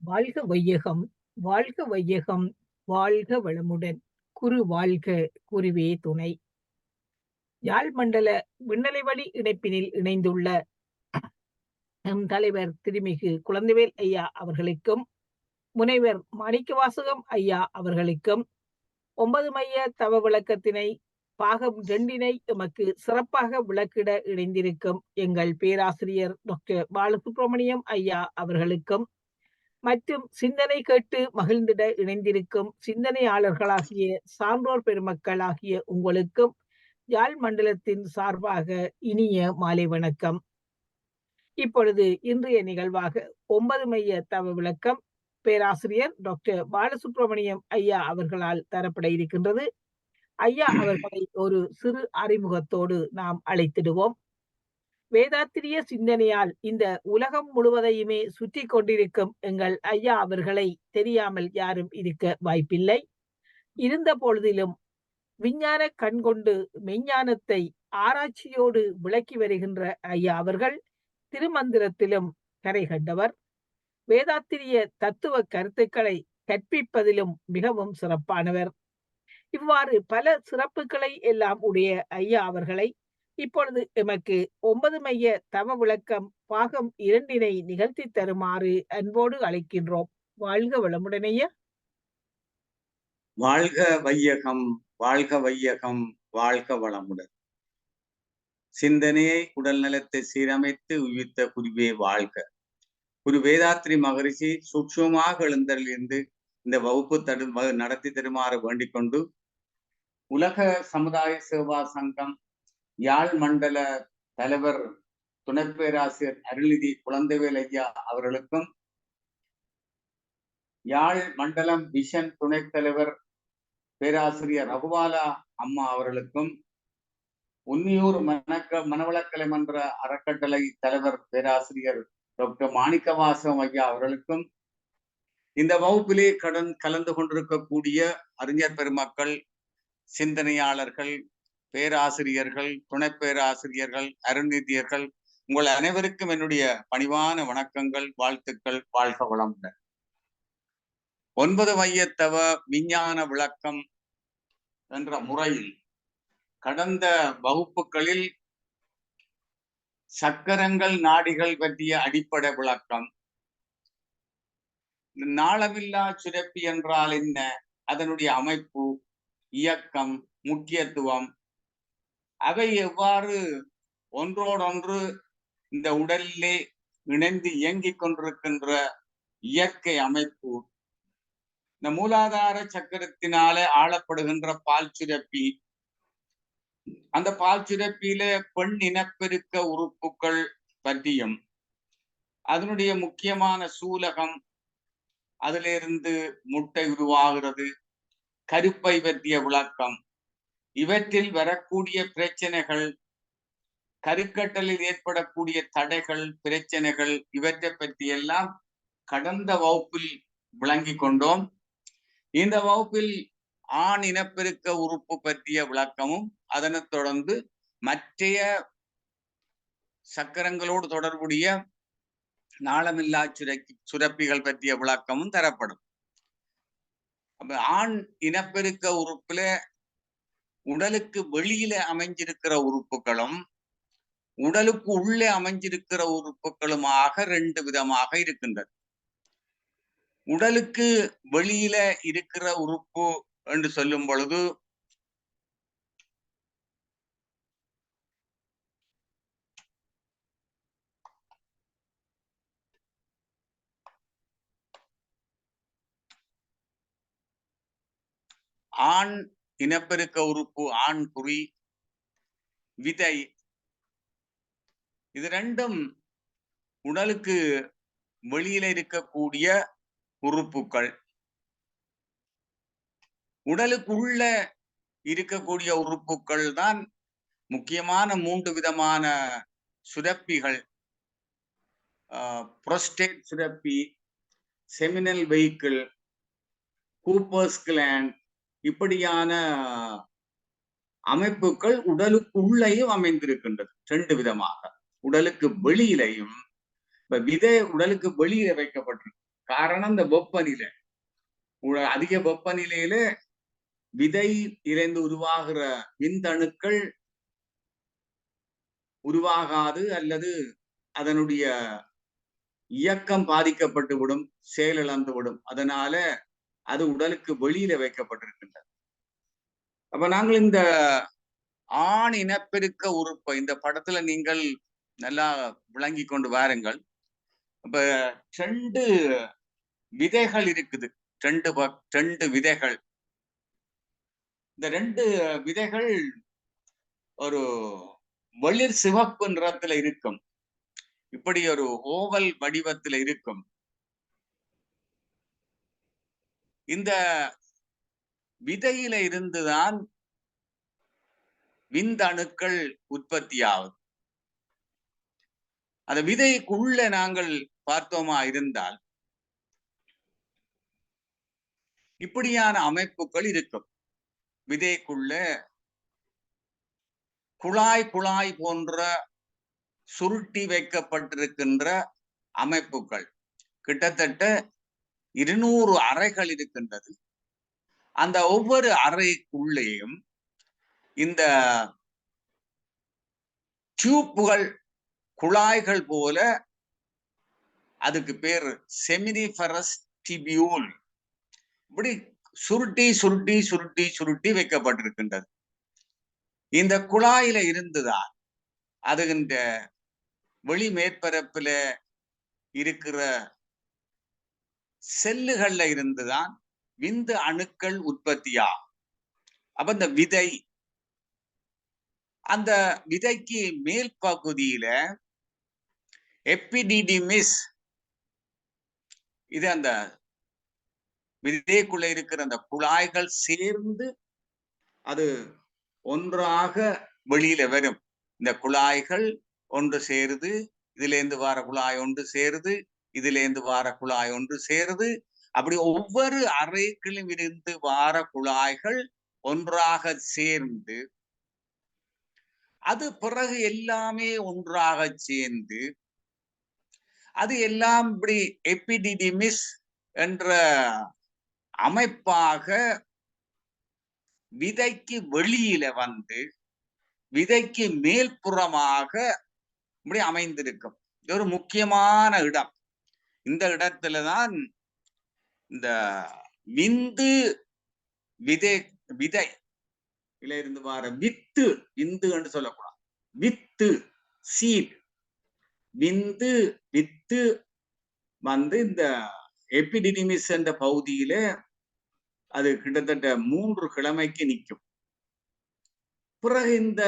வாழ்க வையகம், வாழ்க வையகம், வாழ்க வளமுடன். குரு வாழ்க, குருவே துணை. யாழ் மண்டல விண்ணலைவழி இணைப்பினில் இணைந்துள்ள நம் தலைவர் திருமிகு குழந்தைவேல் ஐயா அவர்களுக்கும், முனைவர் மாணிக்கவாசகம் ஐயா அவர்களுக்கும் 9 மைய தவ விளக்கத்தினை பாகம் 2 எமக்கு சிறப்பாக விளக்கிட இணைந்திருக்கும் எங்கள் பேராசிரியர் டாக்டர் பாலசுப்ரமணியம் ஐயா அவர்களுக்கும், மற்றும் சிந்தனை கேட்டு மகிழ்ந்திட இணைந்திருக்கும் சிந்தனையாளர்களாகிய சான்றோர் பெருமக்களாகிய உங்களுக்கும் யாழ் மண்டலத்தின் சார்பாக இனிய மாலை வணக்கம். இப்பொழுது இன்றைய நிகழ்வாக 9 மைய தவ விளக்கம் பேராசிரியர் டாக்டர் பாலசுப்ரமணியம் ஐயா அவர்களால் தரப்பட இருக்கின்றது. ஐயா அவர்களை ஒரு சிறு அறிமுகத்தோடு நாம் அழைத்திடுவோம். வேதாத்திரிய சிந்தனையால் இந்த உலகம் முழுவதையுமே சுற்றி கொண்டிருக்கும் எங்கள் ஐயா அவர்களை தெரியாமல் யாரும் இருக்க வாய்ப்பில்லை. இருந்த பொழுதிலும் விஞ்ஞான கண்கொண்டு மெஞ்ஞானத்தை ஆராய்ச்சியோடு விளக்கி வருகின்ற ஐயா அவர்கள் திருமந்திரத்திலும் கரை கண்டவர். வேதாத்திரிய தத்துவ கருத்துக்களை கற்பிப்பதிலும் மிகவும் சிறப்பானவர். இவ்வாறு பல சிறப்புகளை எல்லாம் உடைய ஐயா அவர்களை இப்பொழுது எமக்கு 9 மைய தவ விளக்கம் பாகம் 2 நிகழ்த்தி தருமாறு அன்போடு அழைக்கின்றோம். வாழ்க வளமுடனைய. வாழ்க வையகம், வாழ்க வையகம், வாழ்க வளமுடன். சிந்தனையை உடல் நலத்தை சீரமைத்து உயிர்த்த குருவே வாழ்க. குரு வேதாத்ரி மகரிஷி சூட்சமாக எழுந்தரிலிருந்து இந்த வகுப்பு நடத்தி தருமாறு வேண்டிக் கொண்டு, உலக சமுதாய சேவா சங்கம் யாழ் மண்டல தலைவர் துணை பேராசிரியர் அருள்நிதி குழந்தைவேல் ஐயா அவர்களுக்கும், யாழ் மண்டலம் விஷன் துணைத் தலைவர் பேராசிரியர் ரகுபாலா அம்மா அவர்களுக்கும், உன்னியூர் மனவளக்கலை மன்ற அறக்கட்டளை தலைவர் பேராசிரியர் டாக்டர் மாணிக்கவாசகம் ஐயா அவர்களுக்கும், இந்த வகுப்பிலே கலந்து கொண்டிருக்கக்கூடிய அறிஞர் பெருமக்கள், சிந்தனையாளர்கள், பேராசிரியர்கள், துணை பேராசிரியர்கள், அருண்நிதியர்கள், உங்கள் அனைவருக்கும் என்னுடைய பணிவான வணக்கங்கள், வாழ்த்துக்கள். வாழ்க வளமுடன். 9 மையத்தவ விஞ்ஞான விளக்கம் என்ற முறையில் கடந்த வகுப்புகளில் சக்கரங்கள் நாடிகள் பற்றிய அடிப்படை விளக்கம், நாளமில்லா சுரப்பி என்றால் என்ன, அதனுடைய அமைப்பு, இயக்கம், முக்கியத்துவம், அவை எவ்வாறு ஒன்றோடொன்று இந்த உடலிலே இணைந்து இயங்கிக் கொண்டிருக்கின்ற இயற்கை அமைப்பு, இந்த மூலாதார சக்கரத்தினாலே ஆளப்படுகின்ற பால் சுரப்பி, அந்த பால் சுரப்பியிலே பெண் இனப்பெருக்க உறுப்புகள் பற்றியும், அதனுடைய முக்கியமான சூலகம், அதிலிருந்து முட்டை உருவாகிறது, கருப்பை பற்றிய விளக்கம், இவற்றில் வரக்கூடிய பிரச்சனைகள், கருக்கட்டலில் ஏற்படக்கூடிய தடைகள், பிரச்சனைகள், இவற்றை பற்றியெல்லாம் கடந்த வகுப்பில் விளங்கி கொண்டோம். இந்த வகுப்பில் ஆண் இனப்பெருக்க உறுப்பு பற்றிய விளக்கமும், அதனைத் தொடர்ந்து மற்றைய சக்கரங்களோடு தொடர்புடைய நாளமில்லா சுரப்பிகள் பற்றிய விளக்கமும் தரப்படும். ஆண் இனப்பெருக்க உறுப்புல உடலுக்கு வெளியில அமைஞ்சிருக்கிற உறுப்புகளும் உடலுக்கு உள்ளே அமைஞ்சிருக்கிற உறுப்புகளுமாக 2 விதமாக இருக்கின்றது. உடலுக்கு வெளியில இருக்கிற உறுப்பு என்று சொல்லும் பொழுது ஆண் இனப்பெருக்க உறுப்பு ஆண் குறி, விதை, இது 2ம் உடலுக்கு வெளியில இருக்கக்கூடிய உறுப்புகள். உடலுக்குள்ள இருக்கக்கூடிய உறுப்புகள் தான் முக்கியமான 3 விதமான சுரப்பிகள். புரோஸ்டேட் சுரப்பி, செமினல் வெஹிக்கிள், கூப்பர்ஸ் கிளாண்ட், இப்படியான அமைப்புகள் உடலுக்குள்ளேயும் அமைந்திருக்கின்றது 2 விதமாக. உடலுக்கு வெளியிலையும், விதை உடலுக்கு வெளியில வைக்கப்பட்டிருக்கு, காரணம் இந்த வெப்பநிலை. அதிக வெப்பநிலையில விதை இருந்து உருவாகிற விந்தணுக்கள் உருவாகாது, அல்லது அதனுடைய இயக்கம் பாதிக்கப்பட்டு விடும், செயலிழந்து விடும். அதனால அது உடலுக்கு வெளியில வைக்கப்பட்டிருக்கின்றது. அப்ப நாங்கள் இந்த ஆண் இனப்பெருக்க உறுப்பை இந்த படத்துல நீங்கள் நல்லா விளங்கி கொண்டு வாருங்கள். இப்ப 2 விதைகள் இருக்குது. 2 விதைகள். இந்த 2 விதைகள் ஒரு வெளிர் சிவப்பு நிறத்துல இருக்கும். இப்படி ஒரு ஓவல் வடிவத்துல இருக்கும். இந்த விதையில இருந்துதான் விந்தணுக்கள் உற்பத்தியாகும். அந்த விதைக்குள்ள நாங்கள் பார்த்தோமா இருந்தால் இப்படியான அமைப்புகள் இருக்கும். விதைக்குள்ள குழாய் போன்ற சுருட்டி வைக்கப்பட்டிருக்கின்ற அமைப்புகள். கிட்டத்தட்ட 200 அறைகள் இருக்கின்றது. அந்த ஒவ்வொரு அறைக்குள்ளேயும் இந்த டியூப்புகள், குழாய்கள் போல, அதுக்கு பேர் செமினிஃபரஸ் டிபியூல், இப்படி சுருட்டி வைக்கப்பட்டிருக்கின்றது. இந்த குழாயில இருந்துதான் அது இந்த வெளி மேற்பரப்புல இருக்கிற செல்லுகள்ல இருந்துதான் விந்து அணுக்கள் உற்பத்தியாகும். அப்ப இந்த விதை, அந்த விதைக்கு மேல் பகுதியில எபிடிடிமிஸ், இது அந்த விதைக்குள்ள இருக்கிற அந்த குழாய்கள் சேர்ந்து அது ஒன்றாக வெளியில வரும். இந்த குழாய்கள் ஒன்று சேருது, இதுல இருந்து வார குழாய் ஒன்று சேருது, இதுல இருந்து வார குழாய் ஒன்று சேருது. அப்படி ஒவ்வொரு அறைகளிலும் இருந்து வார குழாய்கள் ஒன்றாக சேர்ந்து, அது பிறகு எல்லாமே ஒன்றாக சேர்ந்து, அது எல்லாம் இப்படி எபிடிடிமிஸ் என்ற அமைப்பாக விதைக்கு வெளியில வந்து விதைக்கு மேல்புறமாக இப்படி அமைந்திருக்கும். இது ஒரு முக்கியமான இடம். இந்த இடத்துலதான் இந்த விந்து விதை இருந்து வர வித்து, விந்து என்று சொல்லக்கூடாது, வித்து, சீட், வித்து வந்து இந்த எபிடிடிமிஸ் என்ற பகுதியில அது கிட்டத்தட்ட 3 கிழமைக்கு நிற்கும். பிறகு இந்த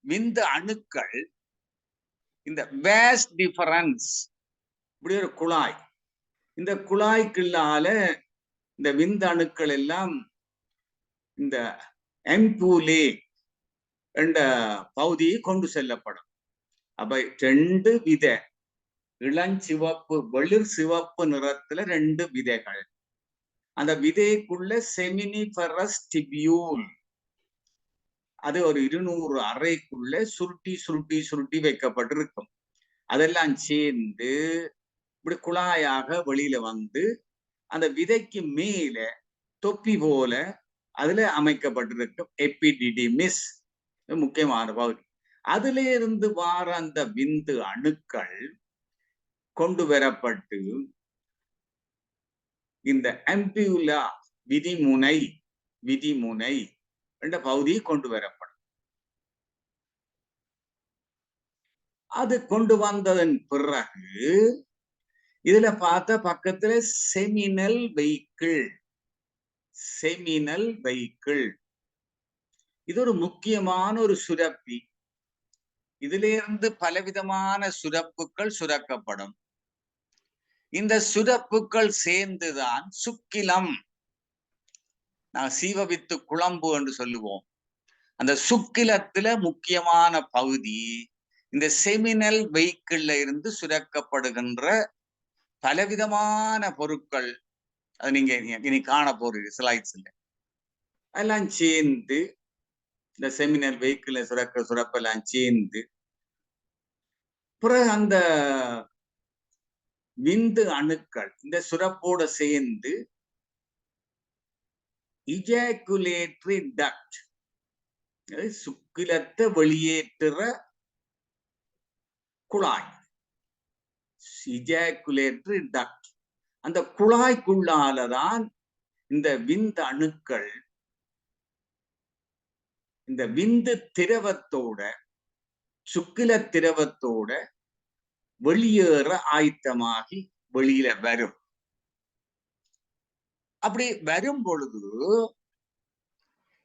விந்து அணுக்கள் இந்த வேஸ் டிஃபரன்ஸ், இப்படி ஒரு குழாய், இந்த குழாய்க்குள்ளால இந்த விந்து அணுக்கள் எல்லாம் இந்த எம்பூலே என்ற பகுதியை கொண்டு செல்லப்படும். அப்ப 2 விதை, இளஞ்சிவப்பு, வெளிர் சிவப்பு நிறத்துல 2 விதைகள். அந்த விதைக்குள்ள செமினிஃபரஸ் டிபியூல், அது ஒரு 200 அறைக்குள்ள சுருட்டி வைக்கப்பட்டிருக்கும். அதெல்லாம் சேர்ந்து இப்படி குழாயாக வெளியில வந்து அந்த விதைக்கு மேல தொப்பி போல அதுல அமைக்கப்பட்டிருக்கும் எபிடிடிமிஸ், முக்கியமான பகுதி. அதுல இருந்து வார அந்த விந்து அணுக்கள் கொண்டு வரப்பட்டு இந்த அம்பியூலா, விதிமுனை என்ற பகுதியை கொண்டு வரப்படும். அது கொண்டு வந்ததன் பிறகு இதுல பார்த்த பக்கத்துல செமினல் வெஹிக்கிள், இது ஒரு முக்கியமான ஒரு சுரப்பி. இதுல இருந்து பலவிதமான சுரப்புகள் சுரக்கப்படும். இந்த சுரப்புகள் சேர்ந்துதான் சுக்கிலம், நான் சீவவித்து குழம்பு என்று சொல்லுவோம். அந்த சுக்கிலத்துல முக்கியமான பகுதி இந்த செமினல் வெஹிக்கிள்ல இருந்து சுரக்கப்படுகின்ற பலவிதமான பொருட்கள். அது நீங்க இனி காண போறீங்க ஸ்லைட்ஸ்ல. அதெல்லாம் சேர்ந்து இந்த செமினல் வெஹிக்கிள்ல சுரப்பெல்லாம் சேர்ந்து பிறகு அந்த விந்து அணுக்கள் இந்த சுரப்போட சேர்ந்து இஜாக்குலேட்டரி டக்ட், சுக்கிலத்தை வெளியேற்றுற குழாய், இஜாக்குலேட்டரி டக்ட். அந்த குழாய்க்குள்ளாலதான் இந்த விந்து அணுக்கள் இந்த விந்து திரவத்தோட சுக்கில திரவத்தோட வெளியேற ஆயத்தமாகி வெளியில வரும். அப்படி வரும் பொழுது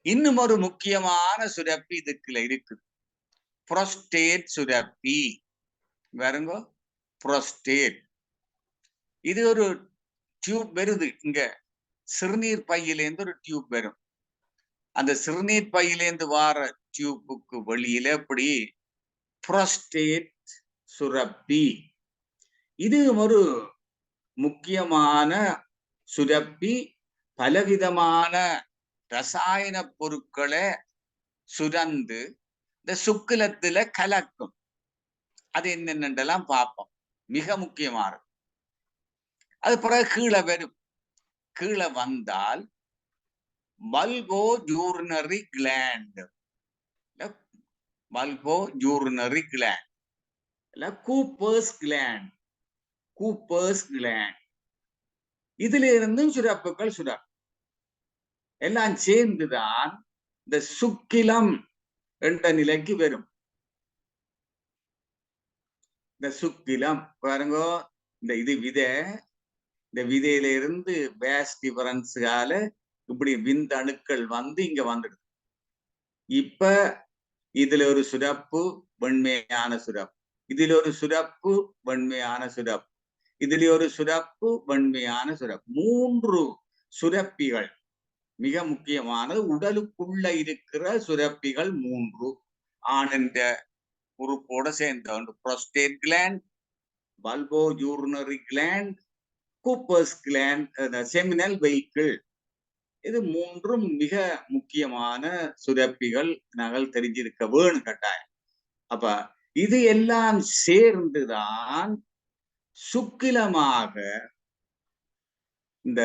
இன்னும் ஒரு முக்கியமான சுரப்பி இதுக்குள்ள இருக்குது, புரோஸ்டேட் சுரப்பி. வருங்க, புரோஸ்டேட். இது ஒரு டியூப் வருது, இங்க சிறுநீர் பையிலேருந்து ஒரு டியூப் வரும். அந்த சிறுநீர் பையிலேருந்து வார டியூப்புக்கு வெளியில இப்படி புரோஸ்டேட் சுரப்பி. இது ஒரு முக்கியமான சுரப்பி. பலவிதமான ரசாயன பொருட்களை சுரந்து இந்த சுக்கிலத்துல கலக்கும். அது என்னென்னலாம் பார்ப்போம். மிக முக்கியமானது. அது பிறகு கீழே வரும். கீழே வந்தால் bulbo urinary gland, bulbo urinary gland, Cowper's gland, Cowper's gland. இதுல இருந்தும் சுரப்புகள் சுரப்பு எல்லாம் சேர்ந்துதான் இந்த சுக்கிலம் என்ற நிலைக்கு வரும். இந்த சுக்கிலம் பாருங்க, இந்த இது விதை, இந்த விதையில இருந்து பேஸ் டிஃபரன்ஸால இப்படி விந்தணுக்கள் வந்து இங்க வந்துடுது. இப்ப இதுல ஒரு சுரப்பு வெண்மையான சுரப்பு, இதுல ஒரு சுரப்பு வெண்மையான சுரப்பு, இதுல ஒரு சுரப்பு வெண்மையான சுரப்பு. 3 சுரப்பிகள் மிக முக்கியமானது. உடலுக்குள்ள இருக்கிற சுரப்பிகள் 3 ஆனந்த உறுப்போட சேர்ந்த prostate gland, bulbo urinary gland, Cowper's gland, seminal vehicle. இது 3ம் மிக முக்கியமான சுரப்பிகள். நாங்கள் தெரிஞ்சிருக்க வேணும் கட்டாயம். அப்ப இது எல்லாம் சேர்ந்துதான் சுக்கிலமாக இந்த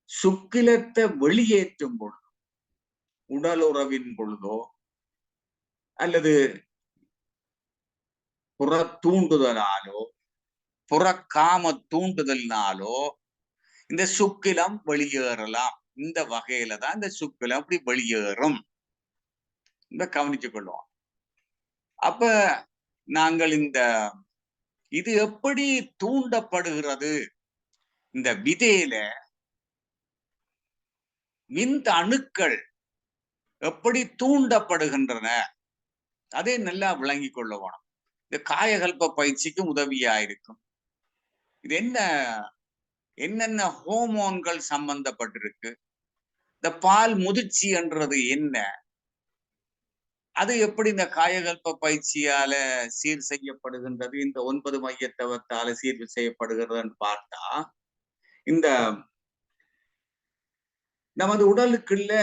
சுக்கிலத்தை வெளியேற்றும் பொழுது, உடல் உறவின் பொழுதோ அல்லது புற தூண்டுதலாலோ புறக்காம தூண்டுதலினாலோ இந்த சுக்கிலம் வெளியேறலாம். இந்த வகையில தான் இந்த சுக்கிலம் அப்படி வெளியேறும். இந்த கவனிச்சு கொள்வோம். அப்ப நாங்கள் இது எப்படி தூண்டப்படுகிறது? இந்த விதையில விந்து அணுக்கள் எப்படி தூண்டப்படுகின்றன அதை நல்லா விளங்கி கொள்ள வேணும். இந்த காயகல்ப பயிற்சிக்கும் உதவியா இருக்கும். இது என்னென்ன ஹோமோன்கள் சம்பந்தப்பட்டிருக்கு, இந்த பால் முதிர்ச்சி என்றது என்ன, அது எப்படி இந்த காயகல்ப பயிற்சியால சீர் செய்யப்படுகின்றது, இந்த 9 மையத்தவத்தால சீர் செய்யப்படுகிறதுன்னு பார்த்தா, இந்த நமது உடலுக்குள்ள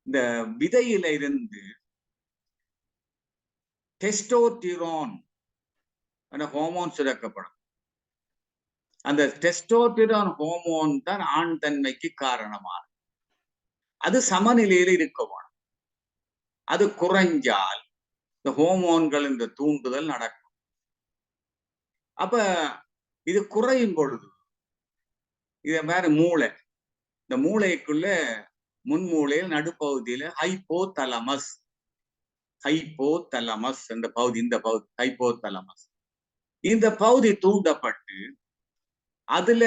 இந்த விதையில இருந்து டெஸ்டோஸ்டிரோன் ஹோமோன் சுரக்கப்படும். அந்த டெஸ்டோஸ்டிரோன் ஹோமோன் தான் ஆண் தன்மைக்கு காரணமானது. அது சமநிலையில இருக்க வேணும். அது குறைஞ்சால் இந்த ஹோமோன்கள் இந்த தூண்டுதல் நடக்கும். அப்ப இது குறையும் பொழுது இத வேற மூளை, இந்த மூளைக்குள்ள முன்மூளையில் நடுப்பகுதியில ஹைப்போதலமஸ், ஹைப்போதலமஸ் என்ற பகுதி, இந்த பகுதி ஹைப்போதலமஸ், இந்த பகுதி தூண்டப்பட்டு அதுல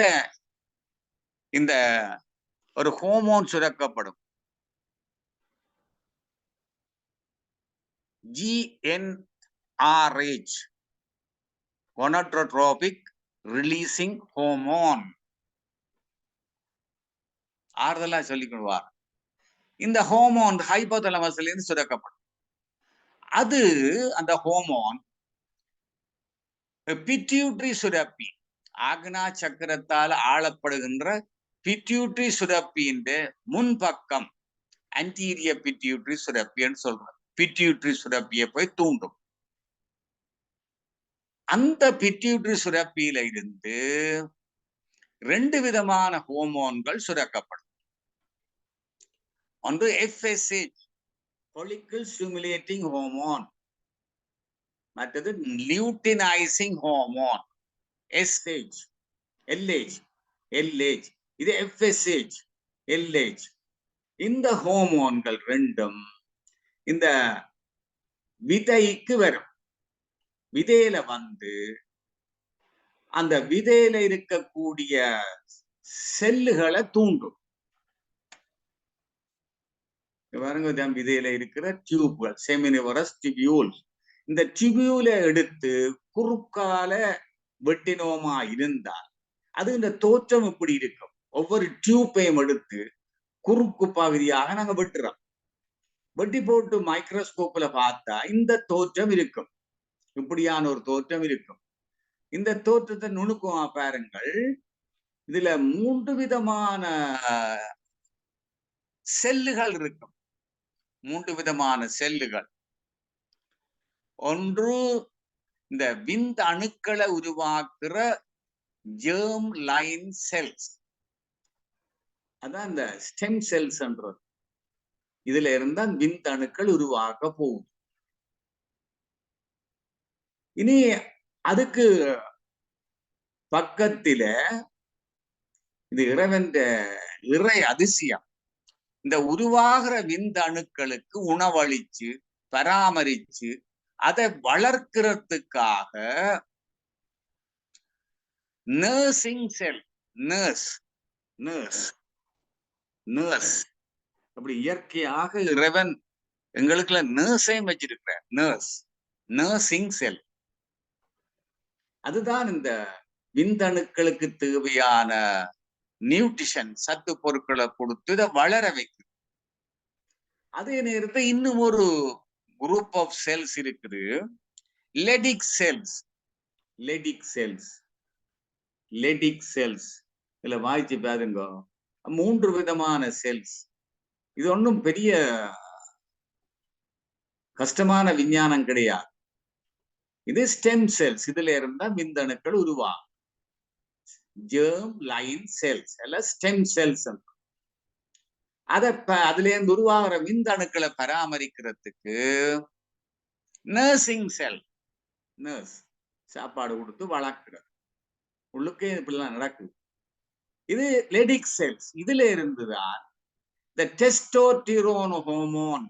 இந்த ஒரு ஹோமோன் சுரக்கப்படும். GnRH, gonadotropic releasing hormone. ஆறுதலா சொல்லிக்கொள்வார். இந்த ஹோமோன் ஹைப்போதலமஸ்ல இருந்து சுரக்கப்படும். அது அந்த ஹோமோன் பிட்யூட்டரி சுரப்பி, ஆக்னா சக்கரத்தால் ஆளப்படுகின்ற பிட்யூட்டரி சுரப்பியின் முன்பக்கம் ஆன்டீரியர் பிட்யூட்டரி சுரப்பின்னு சொல்றோம். பிட்யூட்டரி சுரப்பியை போய் தூண்டும். அந்த பிட்யூட்டரி சுரப்பியில இருந்து 2 விதமான ஹோமோன்கள் சுரக்கப்படும். ஒன்று FSH, follicle stimulating hormone, மற்றது luteinizing hormone, SH, LH, LH. இது FSH, LH. இந்த ஹோமோன்கள் ரெண்டும் இந்த விதைக்கு வரும். விதையில வந்து அந்த விதையில இருக்கக்கூடிய செல்லுகளை தூண்டும். பாருங்க, விதையில இருக்கிற டியூப்கள், செமினிவரஸ் டிபியூல். இந்த டிபியூலை எடுத்து குறுக்கால வெட்டினோமா இருந்தால் அது இந்த தோற்றம் இப்படி இருக்கும். ஒவ்வொரு டியூப்பையும் எடுத்து குறுக்கு பகுதியாக நாங்க வெட்டுறோம். வெட்டி போட்டு மைக்ரோஸ்கோப்ல பார்த்தா இந்த தோற்றம் இருக்கும். இப்படியான ஒரு தோற்றம் இருக்கும். இந்த தோற்றத்தை நுணுக்கமா பாருங்கள். இதுல 3 விதமான செல்லுகள் இருக்கும். 3 விதமான செல்லுகள். ஒன்று இந்த விந்து அணுக்களை உருவாக்குற ஜெர்ம் லைன் செல்ஸ், அதான் இந்த ஸ்டெம் செல்ஸ் என்றது. இதுல இருந்தா விந்து அணுக்கள் உருவாக்க போகுது. இனி அதுக்கு பக்கத்தில இது இறை அதிசயம். இந்த உருவாகிற விந்து அணுக்களுக்கு உணவளிச்சு பராமரிச்சு அதை வளர்க்கிறதுக்காக நர்சிங் செல், நர்ஸ் அப்படி இயற்கையாக இறைவன் எங்களுக்குள்ள நர்ஸையும் வச்சிருக்கிற நர்சிங் செல். அதுதான் இந்த விந்தணுக்களுக்கு தேவையான நியூட்ரிஷன், சத்து பொருட்களை கொடுத்து இதை வளர வைக்குது. அதே நேரத்தில் இன்னும் ஒரு குரூப் ஆஃப் செல்ஸ் இருக்குது, லெடிக் செல்ஸ். இதுல வாய்ச்சி பாருங்க, 3 விதமான செல்ஸ். இது ஒன்றும் பெரிய கஷ்டமான விஞ்ஞானம் கிடையாது. இது ஸ்டெம் செல்ஸ். இதுல இருந்தா விந்தணுக்கள் உருவாகும். ஜெர்ம் லைன் செல்ஸ் அல்ல ஸ்டெம் செல்ஸ். அதுல இருந்து உருவாகிற விந்தணுக்களை பராமரிக்கிறதுக்கு நர்சிங் செல், நர்ஸ் சாப்பாடு கொடுத்து வளர்க்கிறது. உள்ளுக்கே இப்படிலாம் நடக்குது. இது லெடிக் செல்ஸ். இதுல இருந்துதான் இந்த டெஸ்டோஸ்டிரோன் ஹோமோன்,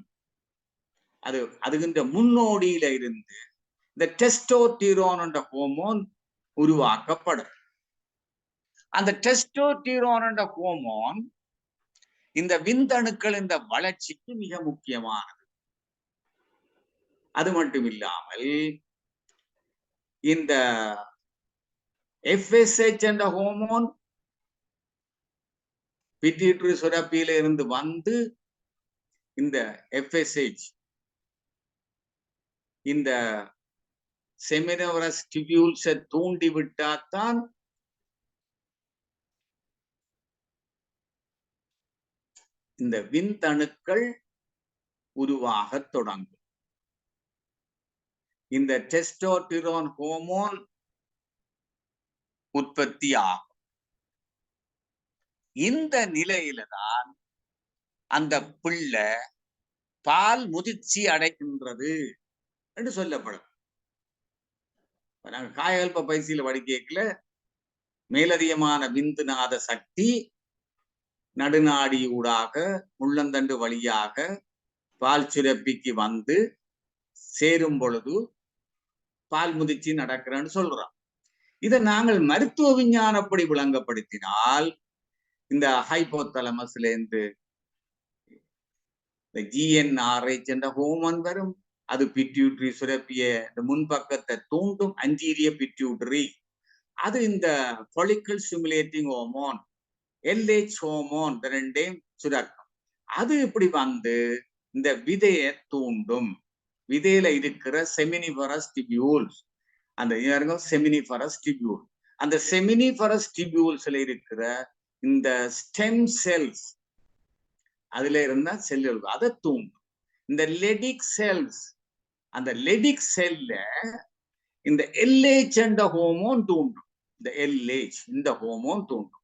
அதுகின்ற முன்னோடியில இருந்து இந்த டெஸ்டோஸ்டிரோன் என்ற ஹோமோன் உருவாக்கப்படும். அந்த டெஸ்டோஸ்டிரோன் என்ற ஹோமோன் இந்த விந்தணுக்கள் இந்த வளர்ச்சிக்கு மிக முக்கியமானது. அது மட்டும் இல்லாமல் இந்த FSH என்ற ஹோமோன் பிட்யூட்டரி சுரப்பியில இருந்து வந்து இந்த FSH இந்த செமினிவரஸ் டிபியூல்ஸை தூண்டி விட்டாத்தான் இந்த விந்தணுக்கள் உருவாக தொடங்கும். இந்த டெஸ்டோஸ்டிரோன் ஹோமோன் உற்பத்தி ஆகும். இந்த நிலையில தான் அந்த பிள்ளை பால் முதிர்ச்சி அடைகின்றது என்று சொல்லப்படும். நாங்க காயகல்ப பயிற்சியில படிக்கல, மேலதிகமான விந்துநாத சக்தி நடுநாடி ஊடாக முள்ளந்தண்டு வழியாக பால் சுரப்பிக்கு வந்து சேரும் பொழுது பால் முதிர்ச்சி நடக்கிறன்னு சொல்றோம். இதை நாங்கள் மருத்துவ விஞ்ஞானப்படி விளங்கப்படுத்தினால் இந்த ஹைபோதலமஸ்ல இருந்து GnRH என்ற ஹோமோன் வரும். அது பிட்யூட்டரி சுரப்பிய முன்பக்கத்தை தூண்டும், anterior pituitary. அது இந்த follicle stimulating hormone, LH hormone ரெண்டையும் சுரக்கும். அது இப்படி வந்து இந்த விதையை தூண்டும். விதையில இருக்கிற செமினிஃபரஸ் டிபியூல்ஸ், அந்த செமினிஃபரஸ் டிபியூல், அந்த செமினிஃபரஸ் டிபியூல்ஸ்ல இருக்கிற இந்த ஸ்டெம் செல்ஸ், அதுல இருந்தா செல்கள் அதை தூண்டும். இந்த லெடிக் செல்ஸ், அந்த லெடிக் செல்ல இந்த LH என்ற ஹோமோன் தூண்டும். இந்த LH இந்த ஹோமோன் தூண்டும்.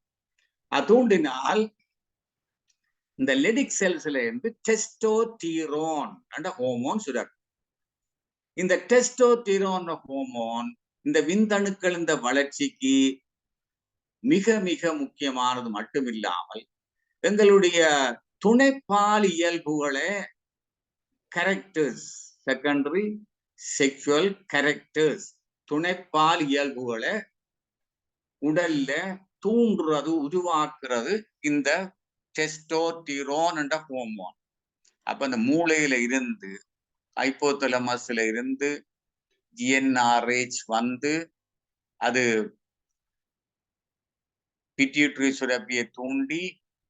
அது தூண்டினால் இந்த லெடிக் செல்ஸ்ல இருந்து டெஸ்டோஸ்டிரோன் என்ற ஹோமோன் சுரக்கும். இந்த டெஸ்டோஸ்டிரோன் ஹோமோன் இந்த விந்தணுக்கள் இந்த வளர்ச்சிக்கு மிக மிக முக்கியமானது மட்டுமில்லாமல் எங்களுடைய துணைப்பால் இயல்புகளை கேரக்டர்ஸ், செகண்டரி செக்ஷுவல் கேரக்டர்ஸ், துணைப்பால் இயல்புகளை உடல்ல தூண்டுறது, உருவாக்குறது இந்த டெஸ்டோஸ்டிரோன் என்ற ஹோமோன். அப்ப அந்த மூளையில இருந்து ஹைப்போதலமஸ்ல இருந்து GnRH வந்து அது பிட்யூட்டரி சுரப்பியை தூண்டி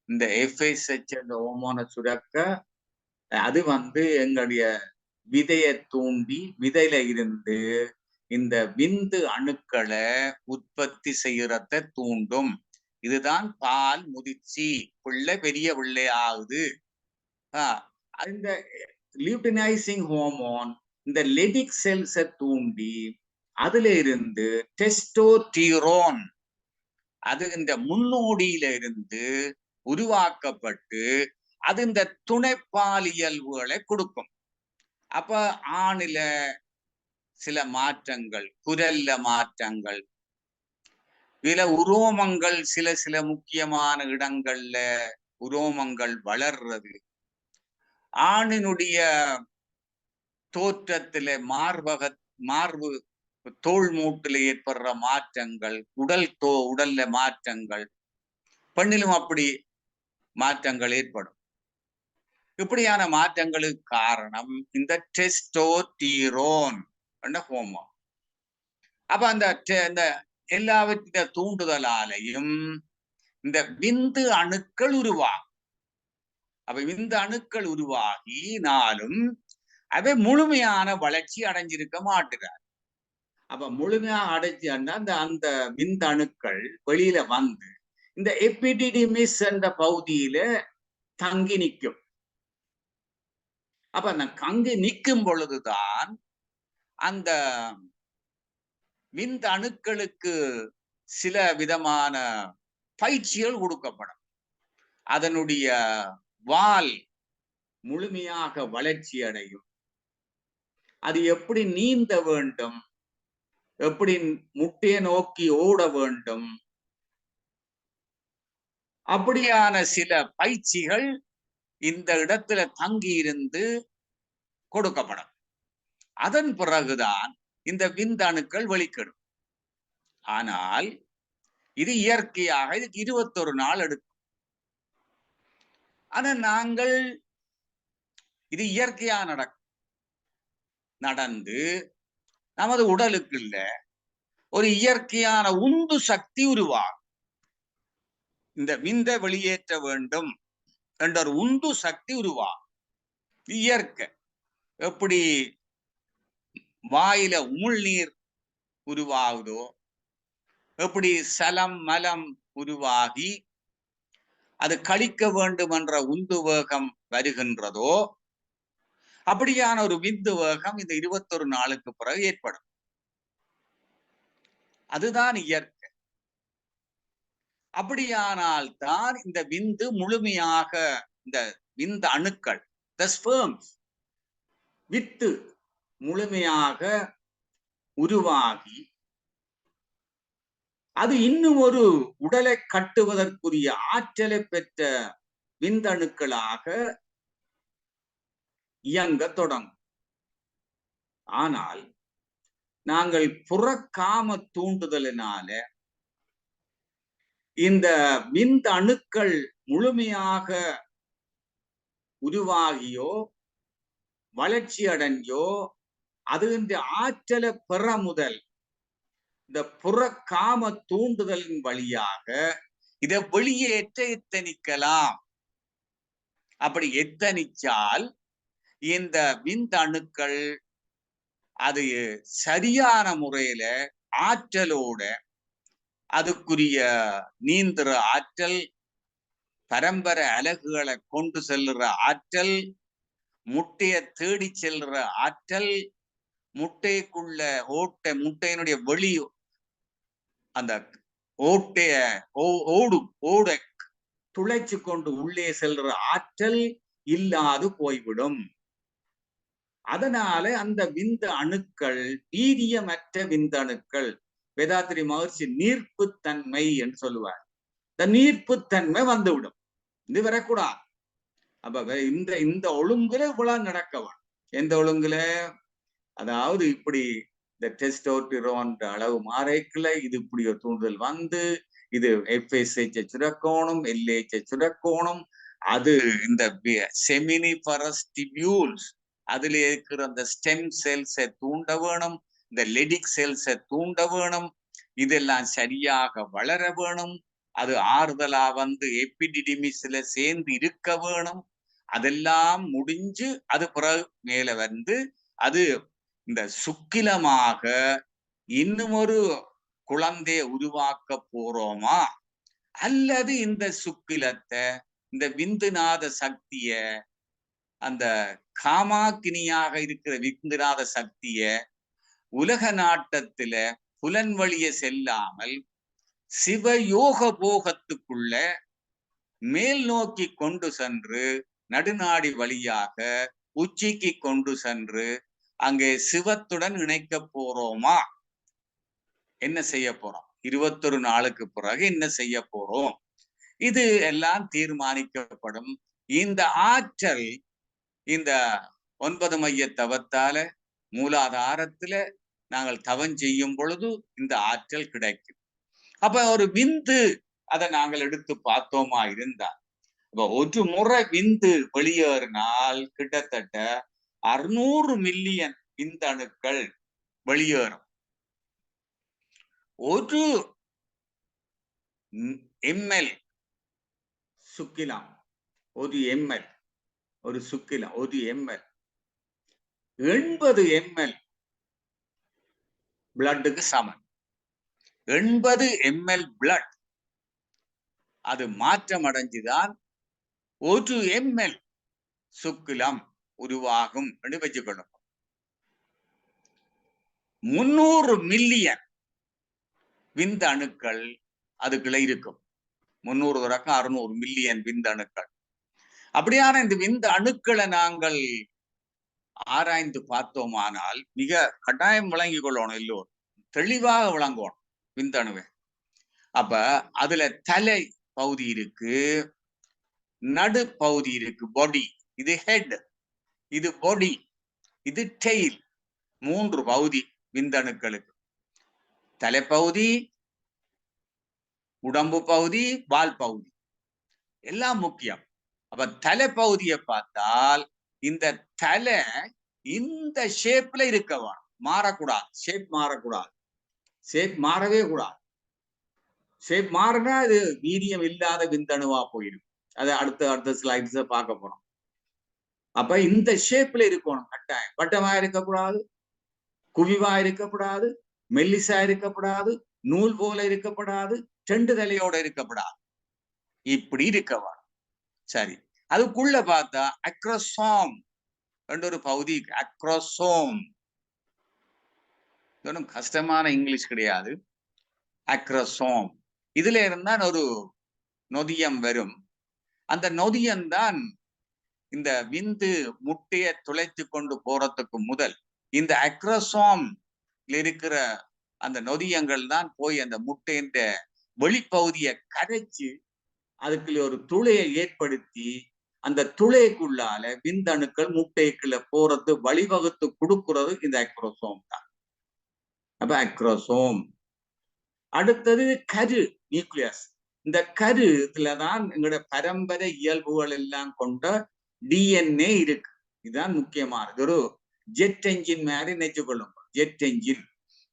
இந்த FSH என்ற ஹோமோனை சுரக்க அது வந்து எங்களுடைய விதையை தூண்டி விதையில இருந்து இந்த விந்து அணுக்களை உற்பத்தி செய்யறத தூண்டும். இதுதான் பால் முதிர்ச்சி, பிள்ளை பெரிய பிள்ளை ஆகுது. இந்த லியூட்டினைசிங் ஹோமோன் இந்த லெடிக் செல்ஸை தூண்டி அதுல இருந்து டெஸ்டோஸ்டிரோன் அது இந்த முன்னோடியில இருந்து உருவாக்கப்பட்டு அது இந்த துணைப்பால் இயல்புகளை கொடுக்கும். அப்ப ஆணில சில மாற்றங்கள், குரல்ல மாற்றங்கள், சில உரோமங்கள், சில முக்கியமான இடங்கள்ல உரோமங்கள் வளர்றது, ஆணினுடைய தோற்றத்தில மார்பு தோல் மூட்டுல ஏற்படுற மாற்றங்கள், உடல்ல மாற்றங்கள், பெண்ணிலும் அப்படி மாற்றங்கள் ஏற்படும். இப்படியான மாற்றங்களுக்கு காரணம் இந்த டெஸ்டோஸ்டிரோன் என்ற ஹோமோன். அப்ப அந்த எல்லாவற்ற தூண்டுதலாலையும் இந்த விந்து அணுக்கள் உருவாகும். அப்ப விந்து அணுக்கள் உருவாகினாலும் அவை முழுமையான வளர்ச்சி அடைஞ்சிருக்க மாட்டுறார். அப்ப முழுமையா அடைஞ்சு அந்த விந்து அணுக்கள் வெளியில வந்து இந்த எபிடிடிமிஸ் என்ற பகுதியில தங்கி நிற்கும். அப்ப அந்த தங்கி நிற்கும் பொழுதுதான் அந்த விந்து அணுக்களுக்கு சில விதமான பயிற்சிகள் கொடுக்கப்படும். அதனுடைய வால் முழுமையாக வளர்ச்சி அடையும். அது எப்படி நீந்த வேண்டும், எப்படி முட்டையை நோக்கி ஓட வேண்டும், அப்படியான சில பயிற்சிகள் இந்த இடத்துல தங்கி இருந்து கொடுக்கப்படும். அதன் பிறகுதான் இந்த விந்தணுக்கள் வெளிக்கிடும். ஆனால் இது இயற்கையாக இதுக்கு 21 நாள் எடுக்கும். ஆனா நாங்கள் இது இயற்கையா நடந்து நமது உடலுக்குள்ள ஒரு இயற்கையான உந்து சக்தி உருவாகும். இந்த விந்தை வெளியேற்ற வேண்டும் என்ற ஒரு உந்து சக்தி உருவாகும். இயற்கை எப்படி வாயில உமிழ்நீர் உருவாகுதோ, எப்படி சலம் மலம் உருவாகி அது கழிக்க வேண்டும் என்ற உந்து வேகம் வருகின்றதோ, அப்படியான ஒரு விந்து வேகம் இந்த 21 நாளுக்கு பிறகு ஏற்படும். அதுதான் இயற்கை. அப்படியானால் தான் இந்த விந்து முழுமையாக, இந்த விந்து அணுக்கள், வித்து முழுமையாக உருவாகி அது இன்னும் ஒரு உடலை கட்டுவதற்குரிய ஆற்றலை பெற்ற விந்தணுக்களாக இயங்க தொடங்கும். ஆனால் நாங்கள் புறக்காம தூண்டுதலினால இந்த விந்தணுக்கள் முழுமையாக உருவாகியோ வளர்ச்சி அடைஞ்சோ அது இந்த ஆற்றலை பெற முதல் இந்த புறக்காம தூண்டுதலின் வழியாக இதை வெளியேற்ற எத்தனிக்கலாம். அப்படி எத்தனிச்சால் இந்த விந்தணுக்கள் அது சரியான முறையில ஆற்றலோட அதுக்குரிய நீந்துற ஆற்றல், பரம்பரை அலகுகளை கொண்டு செல்லுற ஆற்றல், முட்டைய தேடி செல்ற ஆற்றல், முட்டைக்குள்ள முட்டையினுடைய வெளி அந்த ஓட்டைய ஓடை துளைச்சு கொண்டு உள்ளே செல்ற ஆற்றல் இல்லாது போய்விடும். அதனால அந்த விந்து அணுக்கள் வீரியமற்ற விந்தணுக்கள், வேதாத்திரி மகர்ஷி நீர்ப்புத்தன்மை என்று சொல்லுவார். இந்த நீர்ப்புத்தன்மை வந்துவிடும். இது வரக்கூடாது. அப்ப இந்த ஒழுங்குல இவ்வளவு நடக்கவன். எந்த ஒழுங்குல? அதாவது இப்படி இந்த டெஸ்டோஸ்டிரோன் அளவு மாறைக்குள்ள இது இப்படி ஒரு தூண்டுதல் வந்து இது FSH சுரக்கோணும், LH சுரக்கோணும். அது இந்த செமினிபரஸ் டிபியூல்ஸ் அதுல இருக்கிற அந்த ஸ்டெம் செல்ஸை தூண்ட வேணும், இந்த லெடிக் செல்ஸை தூண்ட வேணும். இதெல்லாம் சரியாக வளர வேணும். அது ஆறுதலா வந்து எபிடிடிமிஸ்ல சேர்ந்து இருக்க வேணும். அதெல்லாம் முடிஞ்சு அது பிறகு மேல வந்து அது இந்த சுக்கிலமாக இன்னும் ஒரு குழந்தைய உருவாக்க போறோமா, அல்லது இந்த சுக்கிலத்தை இந்த விந்துநாத சக்திய அந்த காமாக்கினியாக இருக்கிற விந்துநாத சக்திய உலக நாட்டத்துல புலன் வழிய செல்லாமல் சிவயோக போகத்துக்குள்ள மேல் நோக்கி கொண்டு சென்று நடுநாடி வழியாக உச்சிக்கு கொண்டு சென்று அங்கே சிவத்துடன் இணைக்க போறோமா? என்ன செய்ய போறோம்? 21 நாளுக்கு பிறகு என்ன செய்ய போறோம்? இது எல்லாம் தீர்மானிக்கப்படும். இந்த ஆற்றல் இந்த 9 மைய தவத்தால மூலாதாரத்துல நாங்கள் தவம் செய்யும் பொழுது இந்த ஆற்றல் கிடைக்கும். அப்ப ஒரு விந்து அதை நாங்கள் எடுத்து பார்த்தோமா இருந்தா, இப்ப ஒரு முறை விந்து வெளியேறினால் கிட்டத்தட்ட 600 மில்லியன் விந்தணுக்கள் வெளியேறும். ஒரு ml சுக்கிலம், ஒரு ml ஒரு சுக்கிலம், ஒரு ml 80 ml பிளட்டுக்கு சமம். 80 ml பிளட் அது மாற்றம் அடைஞ்சுதான் ஒரு ml சுக்கிலம் உருவாகும் என்று வச்சுக்கொள்ளும். 300 மில்லியன் விந்தணுக்கள் அதுக்குள்ள இருக்கும். 300 தொடக்கம் 600 மில்லியன் விந்தணுக்கள். அப்படியான இந்த விந்த அணுக்களை நாங்கள் ஆராய்ந்து பார்த்தோமானால் மிக கட்டாயம் விளங்கி கொள்ளணும், எல்லோரும் தெளிவாக விளங்கணும் விந்தணுவை. அப்ப அதுல தலை பகுதி இருக்கு, நடு பகுதி இருக்கு, பாடி, இது ஹெட், இது பாடி, இது டெயில். 3 பகுதி விந்தணுக்களுக்கு. தலைப்பகுதி, உடம்பு பகுதி, வால் பகுதி எல்லாம் முக்கியம். அப்ப தலைப்பகுதியை பார்த்தால் இந்த தலை இந்த ஷேப்ல இருக்கவா, மாறக்கூடாது. ஷேப் மாறக்கூடாது. ஷேப் மாறவே கூடாது. ஷேப் மாறினா அது வீரியம் இல்லாத விந்தணுவா போயிடும். அதை அடுத்த ஸ்லைட்ஸ் பார்க்க போறோம். அப்ப இந்த ஷேப்ல இருக்கணும் கட்டாயம். வட்டமா இருக்கக்கூடாது, குவிவா இருக்கக்கூடாது, மெல்லிசா இருக்கக்கூடாது, நூல் போல இருக்கப்படாது, செண்டு தலையோட இருக்கப்படாது. இப்படி இருக்கவா. சரி, அதுக்குள்ள பார்த்தா அக்ரோசோம் என்ற ஒரு பகுதி. அக்ரோசோம் கஷ்டமான இங்கிலீஷ் கிடையாது. அக்ரோசோம் இதுல இருந்தான் ஒரு நொதியம் வரும். அந்த நொதியம் தான் இந்த விந்து முட்டையை துளைத்து கொண்டு போறதுக்கு முதல் இந்த அக்ரோசோம் இருக்கிற அந்த நொதியங்கள் தான் போய் அந்த முட்டையின் வெளிப்பகுதியை கரைச்சு அதுக்குள்ள ஒரு துளையை ஏற்படுத்தி அந்த துளைக்குள்ளால விந்தணுக்கள் முட்டைக்குள்ள போறது வழிவகுத்து கொடுக்கிறது இந்த அக்ரோசோம் தான். அப்ப அக்ரோசோம். அடுத்தது கரு, நியூக்ளியஸ். இந்த கருத்துலதான் எங்களோட பரம்பரை இயல்புகள் எல்லாம் கொண்ட DNA இருக்கு. இதுதான் முக்கியமானது. ஒரு ஜெட் என்ஜின் மாதிரி நினைச்சு கொள்ளும். Jet engine.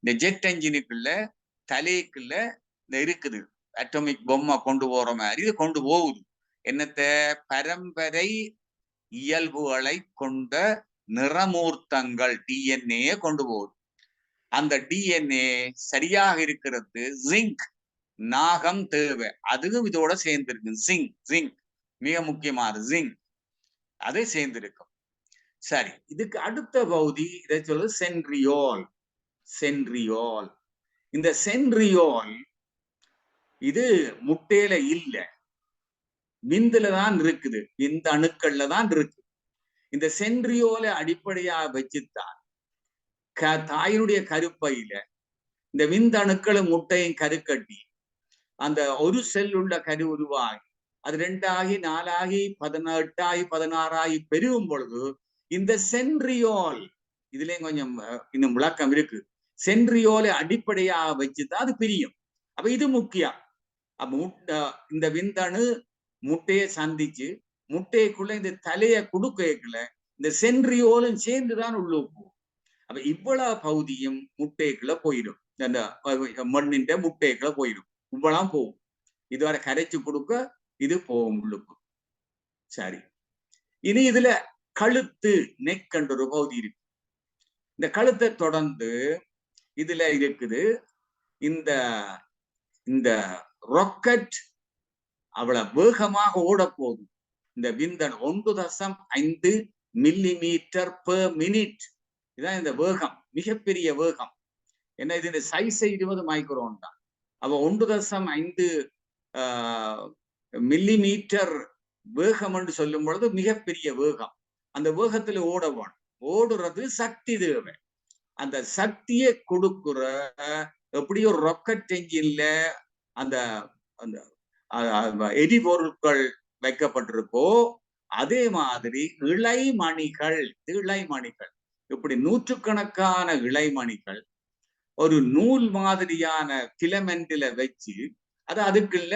இந்த ஜெட் என்ஜினுக்குள்ள தலைக்குள்ள இந்த இருக்குது அட்டோமிக் பொம்மை கொண்டு போற மாதிரி இது கொண்டு போகுது. என்னத்த? பரம்பரை இயல்புகளை கொண்ட நிறமூர்த்தங்கள் DNA கொண்டு போகுது. அந்த DNA சரியாக இருக்கிறது ஜிங்க், நாகம் தேவை. அதுவும் இதோட சேர்ந்திருக்கு. ஜிங்க் மிக முக்கியமானது. ஜிங்க் அது சேர்ந்திருக்கும். சரி, இதுக்கு அடுத்த பகுதி இதை சொல்றது சென்ட்ரியோல். சென்ட்ரியோல், இந்த சென்ட்ரியோல் இது முட்டையில இல்ல, விந்துல தான் இருக்குது, விந்து அணுக்கள்ல தான் இருக்கு. இந்த சென்ட்ரியோலை அடிப்படையா வச்சுத்தான் தாயினுடைய கருப்பையில இந்த விந்தணுக்களும் முட்டையும் கருக்கட்டி அந்த ஒரு செல் உள்ள கரு உருவாகி அது 2 ஆகி 4 ஆகி 18 ஆகி 16 ஆகி பெருகும் பொழுது இந்த சென்ட்ரியோல், இதுலயும் கொஞ்சம் இன்னும் விளக்கம் இருக்கு, சென்ட்ரியோலை அடிப்படையாக வச்சுதான் அது பிரியும். அப்ப இது முக்கியம். அப்ப இந்த விந்தணு முட்டையை சந்திச்சு முட்டைக்குள்ள இந்த தலையை கொடுக்கல இந்த சென்ட்ரியோலும் சேர்ந்துதான் உள்ள போகும். அப்ப இவ்வளவு பகுதியும் முட்டைக்குள்ள போயிடும், அந்த மண்ணின் முட்டைக்குள்ள போயிடும், இவ்வளவு போகும். இதுவரை கரைச்சு கொடுக்க இது போகும் உள்ளுக்கு. சரி, இனி இதுல கழுத்து நெக் என்ற ஒரு பகுதி இருக்கு. இந்த கழுத்தை தொடர்ந்து இதுல இருக்குது இந்த இந்த ராக்கெட் அவ்வளவு வேகமாக ஓட போகுது. இந்த விந்தன் 1.5 மில்லிமீட்டர் பெர் மினிட், இதான் இந்த வேகம், மிகப்பெரிய வேகம். ஏன்னா இது சைஸ் 20 மைக்ரோன் தான். அப்ப 1.5 மில்லிமீட்டர் வேகம் என்று சொல்லும் பொழுது மிகப்பெரிய வேகம். அந்த வேகத்துல ஓடவும் ஓடுறது சக்தி தேவை. அந்த சக்தியை கொடுக்குற எப்படி ஒரு ராக்கெட் என்ஜின்ல அந்த அந்த எரிபொருட்கள் வைக்கப்பட்டிருக்கோ அதே மாதிரி இழைமணிகள், இழைமணிகள் இப்படி நூற்றுக்கணக்கான இழைமணிகள் ஒரு நூல் மாதிரியான பிலமெண்ட்ல வச்சு அது அதுக்குள்ள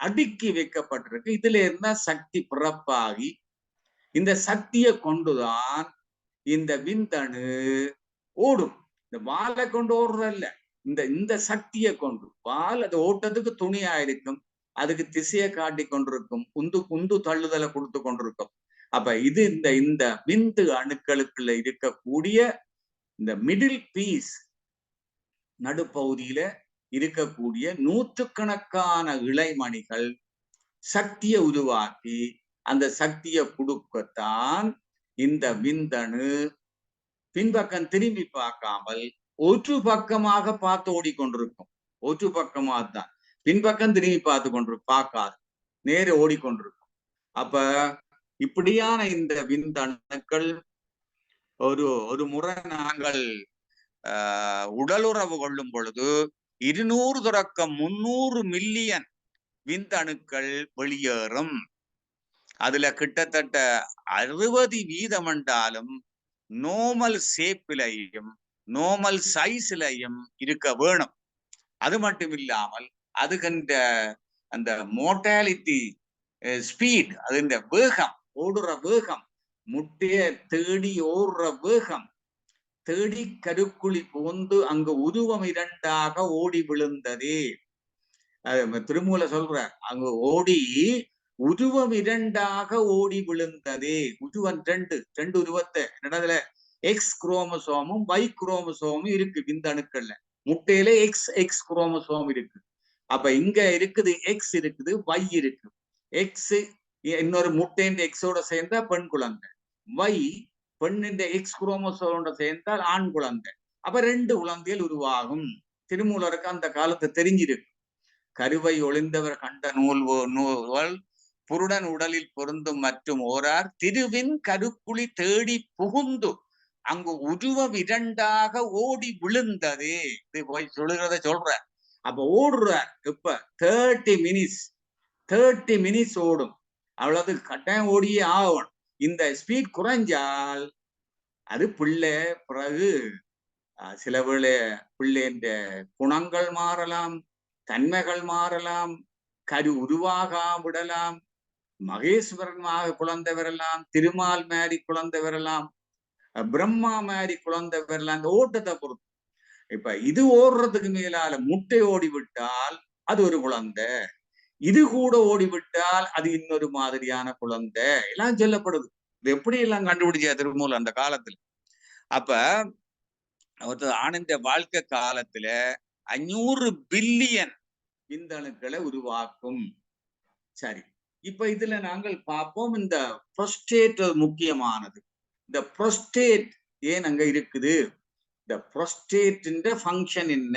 அடுக்கி வைக்கப்பட்டிருக்கு. இதுல இருந்தா சக்தி பிறப்பாகி இந்த சக்தியை கொண்டுதான் இந்த விந்தணு ஓடும். இந்த வாலை கொண்டு ஓடுறதல்ல, இந்த இந்த சக்தியை கொண்டு. வால் அது ஓட்டத்துக்கு துணியா இருக்கும், அதுக்கு திசையை காட்டி கொண்டிருக்கும், உந்து தள்ளுதலை கொடுத்து கொண்டிருக்கும். அப்ப இது இந்த இந்த விந்து அணுக்களுக்குள்ள இருக்கக்கூடிய இந்த மிடில் பீஸ், நடுப்பகுதியில இருக்கக்கூடிய நூற்றுக்கணக்கான இழைமணிகள் சக்தியை உருவாக்கி அந்த சக்தியை கொடுக்கத்தான் இந்த விந்தணு பின்பக்கம் திரும்பி பார்க்காமல் ஒரு பக்கமாக பார்த்து ஓடிக்கொண்டிருக்கும். ஒரு பக்கமாக தான், பின்பக்கம் திரும்பி பார்த்து பார்க்காது, நேர ஓடிக்கொண்டிருக்கும். அப்ப இப்படியான இந்த விந்தணுக்கள் ஒரு முறை நாங்கள் உடலுறவு கொள்ளும் பொழுது 200 தொடக்கம் 300 மில்லியன் விந்தணுக்கள் வெளியேறும். அதுல கிட்டத்தட்ட 60% என்றாலும் நோமல் ஷேப்பிலையும் நோமல் சைஸ்லையும் இருக்க வேணும். அது மட்டும் இல்லாமல் அதுகின்ற அந்த மோர்டாலிட்டி ஸ்பீட், அது இந்த வேகம், ஓடுற வேகம், முட்டைய தேடி ஓடுற வேகம், தேடி கருக்குழி புகுந்து அங்கு உருவம் 2ஆக ஓடி விழுந்ததே. திருமூல சொல்ற, அங்கு ஓடி உருவம் 2ஆக ஓடி விழுந்ததே. உருவம் 2 உருவத்தை என்னதுல எக்ஸ் குரோமசோமும் Y குரோமசோமும் இருக்கு விந்தணுக்கள்ல. முட்டையில எக்ஸ் குரோமசோம் இருக்கு. அப்ப இங்க இருக்குது எக்ஸ் இருக்குது, Y இருக்கு. எக்ஸ் இன்னொரு முட்டையின் எக்ஸோட சேர்ந்தா பெண் குழந்தை, Y பெண்ணின் எக்ஸ் குரோமசோமோட சேர்ந்தால் ஆண் குழந்தை. அப்ப 2 குழந்தைகள் உருவாகும். திருமூலருக்கு அந்த காலத்தை தெரிஞ்சிருக்கு. கருவை ஒளிந்தவர் கண்ட நூல் புருடன் உடலில் பொருந்தும் மற்றும் ஓரார் திருவின் கருக்குழி தேடி புகுந்து அங்கு உருவம் 2ஆக ஓடி விழுந்தது. இது போய் சொல்லுகிறத சொல்ற. அப்ப ஓடுற இப்ப 30 மினிட்ஸ் ஓடும். அவ்வளவு கட்டாயம் ஓடியே ஆகணும். இந்த ஸ்பீட் குறைஞ்சால் அது பிள்ளை பிறகு சில வேளை பிள்ளைன்ற குணங்கள் மாறலாம், தன்மைகள் மாறலாம், கரு உருவாக விடலாம், மகேஸ்வரனாக குழந்தை வரலாம், திருமால் மாதிரி குழந்தை வரலாம், பிரம்மா மாதிரி குழந்தை வரலாம். அந்த ஓட்டத்தை பொறுத்து. இப்ப இது ஓடுறதுக்கு மேலால முட்டை ஓடிவிட்டால் அது ஒரு குழந்தை, இது கூட ஓடிவிட்டால் அது இன்னொரு மாதிரியான குழந்தை எல்லாம் சொல்லப்படுது. இது எப்படி எல்லாம் கண்டுபிடிச்சா திருமூலர் அந்த காலத்துல. அப்ப ஆனந்த வாழ்க்கை காலத்துல 500 பில்லியன் விந்தணுக்களை உருவாக்கும். சரி, இப்ப இதுல நாங்கள் பார்ப்போம் இந்த புரோஸ்டேட் முக்கியமானது. இந்த புரோஸ்டேட் ஏன் அங்க இருக்குது, இந்த புரோஸ்டேட்டின் ஃபங்க்ஷன் என்ன,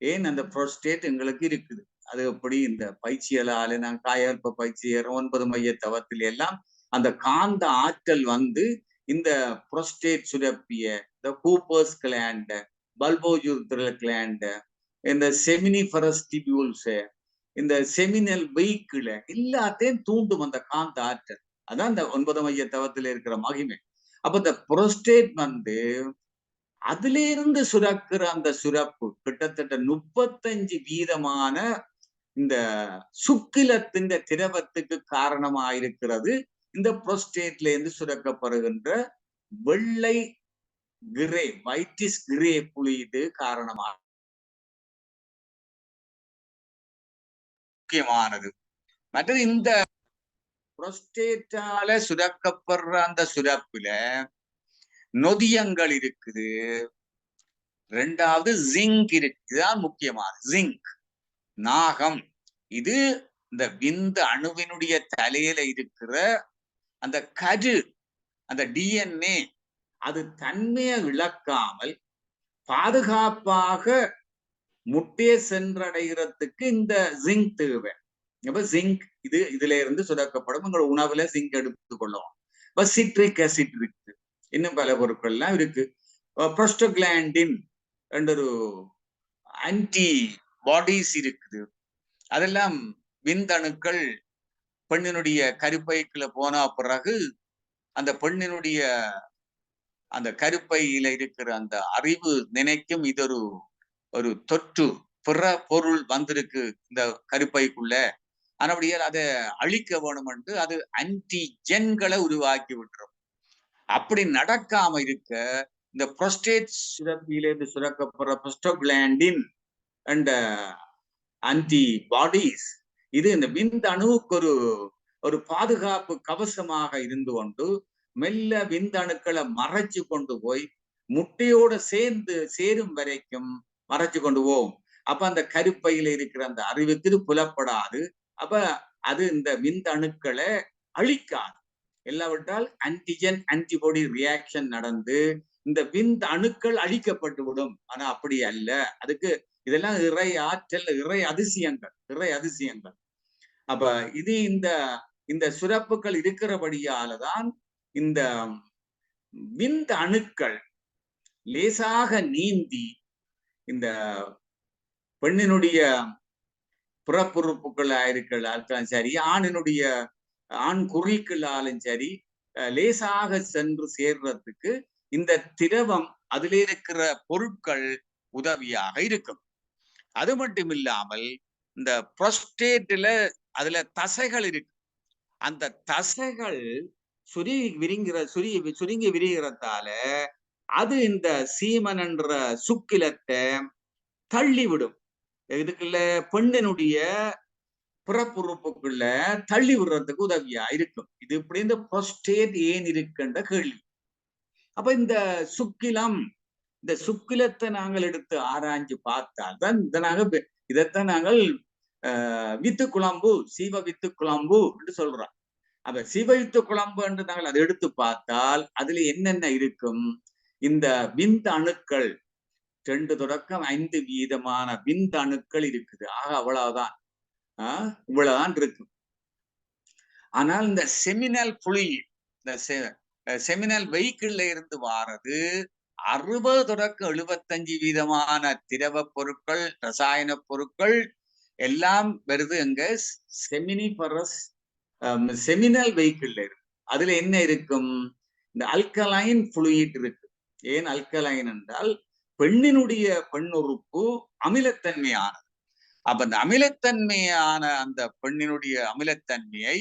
ஏன் அந்த புரோஸ்டேட் எங்களுக்கு இருக்குது, அது எப்படி இந்த பயிற்சிகளால நான் காயற்ப பயிற்சி 9 மைய தவத்தில் எல்லாம் அந்த காந்த ஆற்றல் வந்து இந்த புரோஸ்டேட் சுரப்பிய, இந்த கூப்பர்ஸ் கிளாண்ட், பல்போஜுத்ரல் கிளாண்ட், இந்த செமினிஃபரஸ் டிபியூல்ஸ், இந்த செமினல் வெஹிக்கிள் எல்லாத்தையும் தூண்டும் அந்த காந்த ஆற்றல். அதான் இந்த 9 மைய தவத்தில் இருக்கிற மகிமை. அப்ப இந்த புரோஸ்டேட் வந்து அதுல இருந்து சுரக்கிற அந்த சுரப்பு கிட்டத்தட்ட 35% இந்த சுக்கிலத்தின் திரவத்துக்கு காரணமாயிருக்கிறது இந்த புரோஸ்டேட்ல இருந்து சுரக்கப்படுகின்ற வெள்ளை கிரே, வைட்டிஸ் கிரே புளிது காரணமாக முக்கியமானது. மற்றது இந்த புரோஸ்டேட்டால சுரக்கப்படுற அந்த சுரப்புல நொதியங்கள் இருக்குது, ரெண்டாவது ஜிங்க் இருக்குதான் முக்கியமானது. ஜிங்க், நாகம், இது இந்த விந்து அணுவினுடைய தலையில இருக்கிற அந்த கரு, அந்த டிஎன்ஏ, அது தன்மையை இழக்காமல் பாதுகாப்பாக முட்டையை சென்றடைகிறதுக்கு இந்த ஜிங்க் தேவை. அப்ப ஜிங்க் இதுல இருந்து சுரக்கப்படும். உங்களோட உணவுல ஜிங்க் எடுத்துக்கொள்ளும். இப்ப சிட்ரிக் ஆசிட் இருக்கு, இன்னும் பல பொருட்கள் எல்லாம் இருக்கு. புரோஸ்டோகிளாண்டின் என்ற ஒரு ஆன்டி பாடிஸ் இருக்குது. அதெல்லாம் விந்தணுக்கள் பெண்ணினுடைய கருப்பைக்குள்ள போன பிறகு அந்த பெண்ணினுடைய அந்த கருப்பையில இருக்கிற அந்த அறிவு நினைக்கும் இது ஒரு தொற்று பிற பொருள் வந்திருக்கு இந்த கருப்பைக்குள்ள, ஆனபடியால் அதை அழிக்க வேணும் என்று அது ஆன்டிஜென்களை உருவாக்கி விட்டுரும். அப்படி நடக்காம இருக்க இந்த புரோஸ்டேட் சுரப்பியிலிருந்து சுரக்கப்படுற புரோஸ்டோகிளாண்டின் அண்ட் ஆன்டிபாடிஸ் இது இந்த விந்தணுவுக்கு ஒரு பாதுகாப்பு கவசமாக இருந்து கொண்டு மெல்ல விந்தணுக்களை மறைச்சு கொண்டு போய் முட்டையோட சேரும் வரைக்கும் மறைச்சு கொண்டு போகும். அப்ப அந்த கருப்பையில இருக்கிற அந்த அறிவுக்கு இது புலப்படாது. அப்ப அது இந்த விந்தணுக்களை அழிக்காது. இல்லாவிட்டால் ஆன்டிஜன் ஆன்டிபாடி ரியாக்ஷன் நடந்து இந்த விந்தணுக்கள் அழிக்கப்பட்டு விடும். ஆனா அப்படி அல்ல. அதுக்கு இதெல்லாம் இறை ஆற்றல், இறை அதிசயங்கள். அப்ப இது இந்த சுரப்புகள் இருக்கிறபடியாலதான் இந்த விந்த அணுக்கள் லேசாக நீந்தி இந்த பெண்ணினுடைய புறப்புறுப்புகள் ஆயிருக்கலாம் சரி, ஆணினுடைய ஆண் குறிக்களாலும் சரி, லேசாக சென்று சேர்றதுக்கு இந்த திரவம் அதுல இருக்கிற பொருட்கள் உதவியாக இருக்கும். அது மட்டும் இல்லாமல் இந்த புரோஸ்டேட்ல அதுல தசைகள் இருக்கு. அந்த தசைகள் சுருங்கி விரிகிறதால அது இந்த சீமன் என்ற சுக்கிலத்தை தள்ளிவிடும். இதுக்குள்ள பெண்ணினுடைய புறப்புறுப்புக்குள்ள தள்ளி விடுறதுக்கு உதவியா இருக்கும். இது இப்படி இந்த புரோஸ்டேட் ஏன் இருக்குன்ற கேள்வி. அப்ப இந்த சுக்கிலத்தை நாங்கள் எடுத்து ஆராய்ஞ்சு பார்த்தால் தான் இதைத்தான் நாங்கள் வித்து குழம்பு, சீவ வித்து குழம்பு என்று சொல்றோம். அப்ப சீவ வித்து குழம்பு என்று நாங்கள் அதை எடுத்து பார்த்தால் அதுல என்னென்ன இருக்கும், இந்த விந்த அணுக்கள் 2 தொடக்கம் 5 வீதமான விந்த அணுக்கள் இருக்குது. ஆக அவ்வளவுதான், இவ்வளவுதான் இருக்கும். ஆனால் இந்த செமினல் புளியிட், இந்த செமினல் வெஹிக்கிள்ல இருந்து வாரது 60 தொடக்கம் 75 வீதமான திரவ பொருட்கள், ரசாயன பொருட்கள் எல்லாம் வருது எங்க செமினல் வெஹிக்கிள்ல இருக்கு. அதுல என்ன இருக்கும், இந்த அல்கலைன் புளுயிட் இருக்கு. ஏன் அல்கலைன் என்றால் பெண்ணினுடைய பெண்ணுறுப்பு அமிலத்தன்மையானது. அப்ப அந்த அமிலத்தன்மையான அந்த பெண்ணினுடைய அமிலத்தன்மையை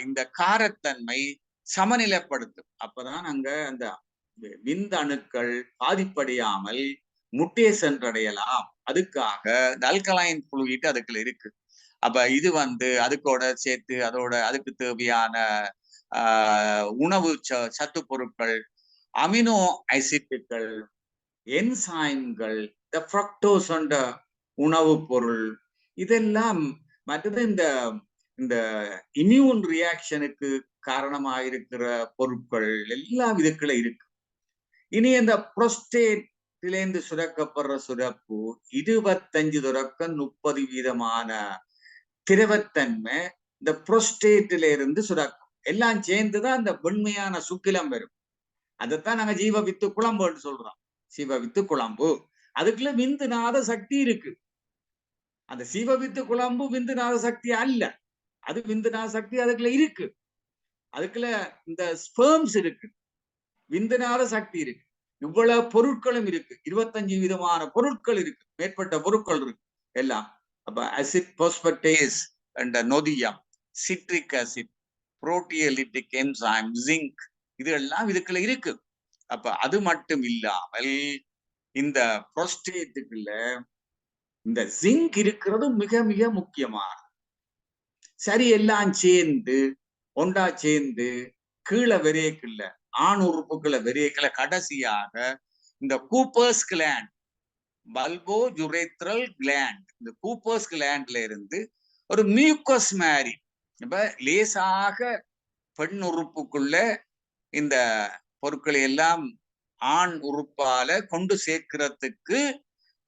இந்த காரத்தன்மை சமநிலைப்படுத்தும். அப்பதான் அங்க அந்த விந்தணுக்கள் பாதிப்படையாமல் முட்டையை சென்றடையலாம். அதுக்காக இந்த அல்கலைன் புளுயிட் அதுக்குள்ள இருக்கு. அப்ப இது அதுக்கோட சேர்த்து அதுக்கு தேவையான உணவு சத்து பொருட்கள், அமினோ ஆசிட்டுகள், என்சைம்கள், இந்த ஃப்ரக்டோஸ் என்ற உணவு பொருள், இதெல்லாம் மற்றது இந்த இந்த இம்யூன் ரியாக்ஷனுக்கு காரணமாயிருக்கிற பொருட்கள் எல்லாம் இதுக்குள்ள இருக்கு. இனி இந்த புரோஸ்டேட்டிலேருந்து சுரக்கப்படுற சுரப்பு 25 தொடக்கம் 30% திரவத்தன்மை இந்த புரோஸ்டேட்டில இருந்து சுரக்கும். எல்லாம் சேர்ந்துதான் இந்த வெண்மையான சுக்கிலம் வரும். அதைத்தான் நாங்க ஜீவ வித்து குழம்புன்னு சொல்றோம். ஜீவ வித்து குழம்பு அதுக்குள்ள விந்துநாத சக்தி இருக்கு. அந்த சீவவித்து குழம்பு விந்துநாத சக்தி அல்ல, அது விந்துநாத சக்தி அதுக்குள்ள இருக்கு. அதுக்குள்ள இந்த ஸ்பெர்ம்ஸ் இருக்கு, விந்துநாத சக்தி இருக்கு, இவ்வளவு பொருட்களும் இருக்கு. 25 விதமான பொருட்கள் இருக்கு, மேற்பட்ட பொருட்கள் இருக்கு எல்லாம். அப்ப அசிட் பாஸ்பேட்டேஸ் என்ற நொதியம், சிட்ரிக் அசிட், புரோட்டியலிட்டிக் என்சைம், ஜிங்க், இது எல்லாம் இதுக்குள்ள இருக்கு. அப்ப அது மட்டும் இல்லாமல் இந்த புரோஸ்டேட்டுக்குள்ள இந்த ஜிங்க் இருக்கிறது மிக மிக முக்கியமான. சரி, எல்லாம் சேர்ந்து ஒன்றா சேர்ந்து கீழே விரையக்குள்ள ஆண் உறுப்புகளை விரையக்குள்ள கடைசியாக இந்த கூப்பர்ஸ் கிளாண்ட், பல்போ ஜுரேத்ரல் கிளாண்ட், இந்த கூப்பர்ஸ் கிளாண்ட்ல இருந்து ஒரு மியூக்கஸ் மாதிரி, இப்ப லேசாக பெண் உறுப்புக்குள்ள இந்த பொருட்களை எல்லாம் ஆண் உறுப்பால கொண்டு சேர்க்கிறதுக்கு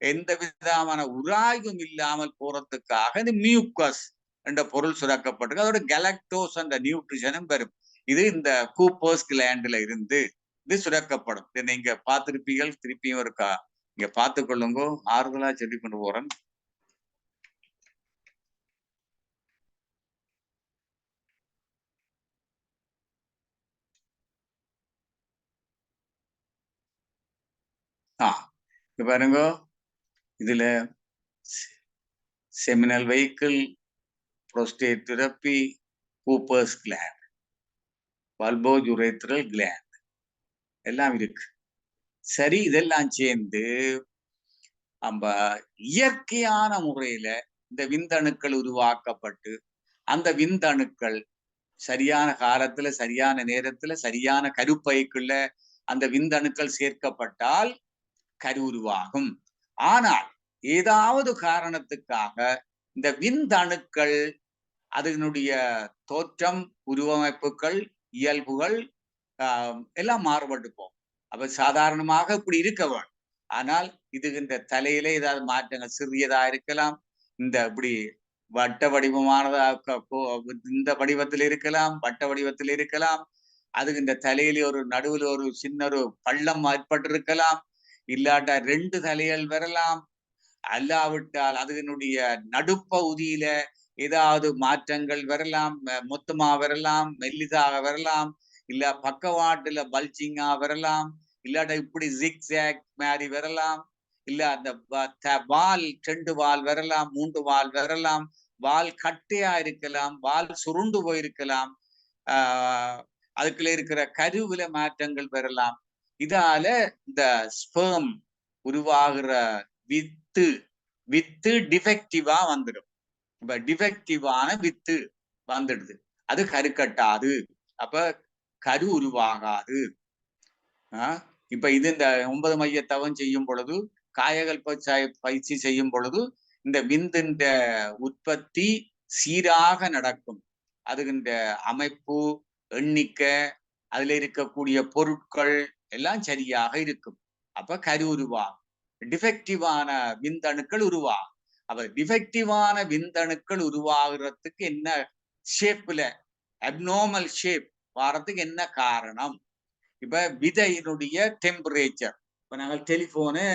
எந்த விதமான உராய்வும் இல்லாமல் போறதுக்காக இந்த மியூக்கஸ் என்ற பொருள் சுரக்கப்பட்டிருக்கு. அதோட கலக்டோஸ் என்ற நியூட்ரிஷனும் வரும். இது இந்த கூப்பர்ஸ் கிளாண்ட்ல இருந்து இது சுரக்கப்படும். நீங்க பார்த்திருப்பீர்கள், திருப்பியும் இருக்கா இங்க பார்த்து கொள்ளுங்க, ஆறுதலா சொல்லி கொண்டு போறேன். பாருங்க, இதுல seminal vehicle, prostate therapy, Cowper's gland, bulbourethral gland எல்லாம் இருக்கு. சரி, இதெல்லாம் சேர்ந்து நம்ம இயற்கையான முறையில இந்த விந்தணுக்கள் உருவாக்கப்பட்டு அந்த விந்தணுக்கள் சரியான காலத்துல சரியான நேரத்துல சரியான கருப்பைக்குள்ள அந்த விந்தணுக்கள் சேர்க்கப்பட்டால் கரு உருவாகும். ஆனால் ஏதாவது காரணத்துக்காக இந்த விந்தணுக்கள் அதனுடைய தோற்றம், உருவமைப்புகள், இயல்புகள் எல்லாம் மாறுபட்டு போகும். அப்ப சாதாரணமாக இப்படி இருக்க வேண்டும். ஆனால் இது இந்த தலையில ஏதாவது மாற்றங்கள் சிறியதா இருக்கலாம், இந்த இப்படி வட்ட வடிவமானதா இந்த வடிவத்தில் இருக்கலாம், வட்ட வடிவத்தில் இருக்கலாம், அதுக்கு இந்த தலையில ஒரு நடுவில் ஒரு சின்ன ஒரு பள்ளம் ஏற்பட்டிருக்கலாம், இல்லாட்டா 2 தலைகள் வரலாம், அல்லாவிட்டால் அதனுடைய நடுப்பகுதியில ஏதாவது மாற்றங்கள் வரலாம், மொத்தமா வரலாம், மெல்லிதாக வரலாம், இல்ல பக்கவாட்டுல பல்ஜிங்கா வரலாம், இல்லாட்ட இப்படி ஜிக்ஸாக் மாதிரி வரலாம், இல்ல அந்த வால் 2 வால் வரலாம், 3 வால் வரலாம், வால் கட்டையா இருக்கலாம், வால் சுருண்டு போயிருக்கலாம், அதுக்குள்ள இருக்கிற கருவில மாற்றங்கள் வரலாம். இதால இந்த ஸ்பெர்ம் உருவாகிற வித்து டிஃபெக்டிவா வந்துடும். இப்ப டிஃபெக்டிவான வித்து வந்துடுது, அது கரு கட்டாது, அப்ப கரு உருவாகாது. இப்ப இது இந்த 9 மைய தவம் செய்யும் பொழுது, காயகல்ப பயிற்சி செய்யும் பொழுது இந்த விந்தின் உற்பத்தி சீராக நடக்கும். அதுகின்ற அமைப்பு, எண்ணிக்கை, அதுல இருக்கக்கூடிய பொருட்கள் எல்லாம் சரியாக இருக்கும். அப்ப கரு உருவாகும். டிஃபெக்டிவான விந்தணுக்கள் உருவாகும். அப்ப டிஃபெக்டிவான விந்தணுக்கள் உருவாகிறதுக்கு என்ன ஷேப்ல, அப்நார்மல் ஷேப் வாரத்துக்கு என்ன காரணம்? இப்ப விதையினுடைய டெம்பரேச்சர், இப்ப நாங்கள் டெலிபோனை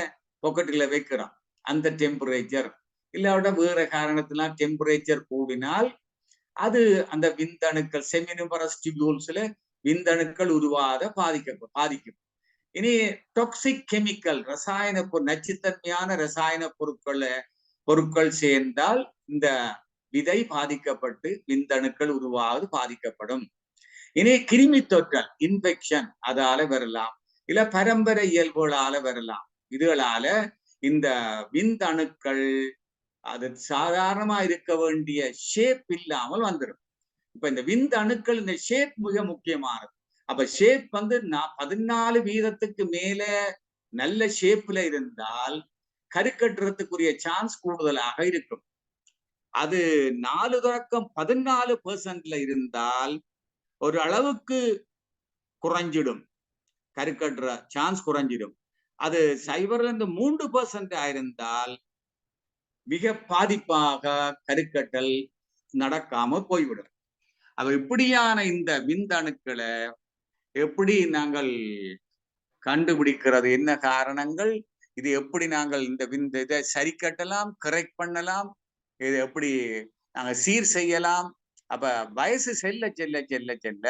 பாக்கெட்ல வைக்கிறோம், அந்த டெம்பரேச்சர் இல்லாவிட வேற காரணத்தினால் டெம்பரேச்சர் கூடினால் அது அந்த விந்தணுக்கள் செமினிபரஸ் டியூபியூல்ஸ்ல விந்தணுக்கள் உருவாத பாதிக்கும். இனி டாக்ஸிக் கெமிக்கல், ரசாயன நச்சுத்தன்மையான ரசாயன பொருட்கள் சேர்ந்தால் இந்த விதை பாதிக்கப்பட்டு விந்தணுக்கள் உருவாவது பாதிக்கப்படும். இனி கிருமி தொற்றல், இன்ஃபெக்ஷன், அதால வரலாம், இல்ல பரம்பரை இயல்புகளால வரலாம். இதுகளால இந்த விந்தணுக்கள் அது சாதாரணமா இருக்க வேண்டிய ஷேப் இல்லாமல் வந்துடும். இப்ப இந்த விந்தணுக்கள் இந்த ஷேப் மிக முக்கியமானது. அப்ப ஷேப் 14% மேல நல்ல ஷேப்ல இருந்தால் கருக்கட்டுறதுக்குரிய சான்ஸ் கூடுதலாக இருக்கும். அது 4 தொடக்கம் 14% இருந்தால் ஒரு அளவுக்கு குறைஞ்சிடும், கருக்கட்டுற சான்ஸ் குறைஞ்சிடும். அது 0.3% இருந்தால் மிக பாதிப்பாக கருக்கட்டல் நடக்காம போய்விடும். அப்ப இப்படியான இந்த விந்தணுக்களை எப்படி நாங்கள் கண்டுபிடிக்கிறது? என்ன காரணங்கள்? இது எப்படி நாங்கள் இந்த இதை சரி கட்டலாம், கரெக்ட் பண்ணலாம்? இது எப்படி நாங்க சீர் செய்யலாம்? அப்ப வயசு செல்ல செல்ல செல்ல செல்ல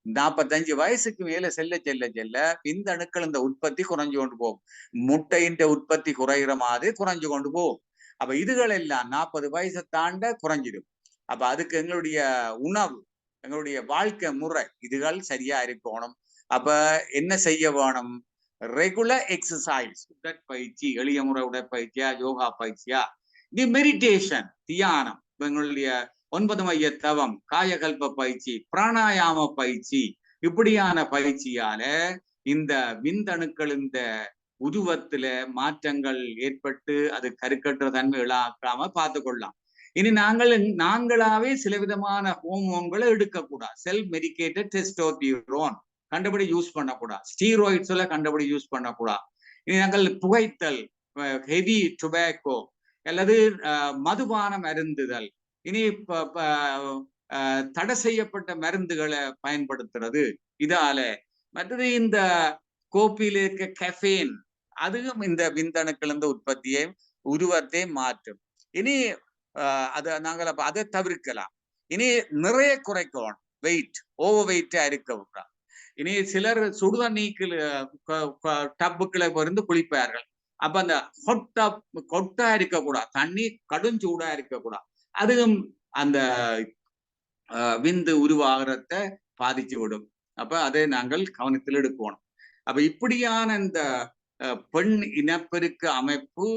45 வயசுக்கு மேல செல்ல செல்ல செல்ல விந்தணுக்கள் இந்த உற்பத்தி குறைஞ்சு கொண்டு போகும். முட்டையின் உற்பத்தி குறைகிற மாதிரி குறைஞ்சு கொண்டு போகும். அப்ப இதுகள் எல்லாம் 40 வயசை தாண்ட குறைஞ்சிடும். அப்ப அதுக்கு எங்களுடைய உணவு, எங்களுடைய வாழ்க்கை முறை இதுகள் சரியா இருக்கணும். அப்ப என்ன செய்ய வேணும்? ரெகுலர் எக்ஸசைஸ், உடற்பயிற்சி, எளிய முறை உடற்பயிற்சியா, யோகா பயிற்சியா, தி மெடிடேஷன், தியானம், எங்களுடைய 9 மைய தவம், காயகல்ப பயிற்சி, பிராணாயாம பயிற்சி, இப்படியான பயிற்சியால இந்த விந்தணுக்கள் இந்த உருவத்துல மாற்றங்கள் ஏற்பட்டு அது கருக்கற்ற தன்மை இழக்காம பார்த்து கொள்ளலாம். இனி நாங்களாவே சில விதமான ஹோமோன்களை எடுக்கக்கூடாது. செல்ஃப் மெடிக்கேட்டட் டெஸ்டோஸ்டிரோன் கண்டபடி யூஸ் பண்ணக்கூடாது. ஸ்டீராய்ட்ஸ்ல கண்டபடி யூஸ் பண்ணக்கூடாது. இனி நாங்கள் புகைத்தல், ஹெவி டொபாக்கோ அல்லது மதுபானம் அருந்துதல், இனி தடை செய்யப்பட்ட மருந்துகளை பயன்படுத்துறது இதால. மற்றது இந்த கோப்பியில் இருக்க கெஃபேன், அதுவும் இந்த விந்தணுக்கள் இந்த உற்பத்தியை உருவத்தை மாற்றும். இனி நாங்கள் அதை தவிர்க்கலாம். இனி நிறைய குறைக்கணும், வெயிட், ஓவர் வெயிட்டா இருக்க. இனி சிலர் சுடுதண்ணீக்கு டப்புக்களை இருந்து குளிப்பார்கள். அப்ப அந்த கொட்டா இருக்கக்கூடாது, தண்ணி கடுஞ்சூடா இருக்கக்கூடாது. அதுவும் அந்த விந்து உருவாகிறத பாதிச்சு விடும். அப்ப அதை நாங்கள் கவனத்தில் எடுக்கணும். அப்ப இப்படியான இந்த பெண் இனப்பெருக்க அமைப்பு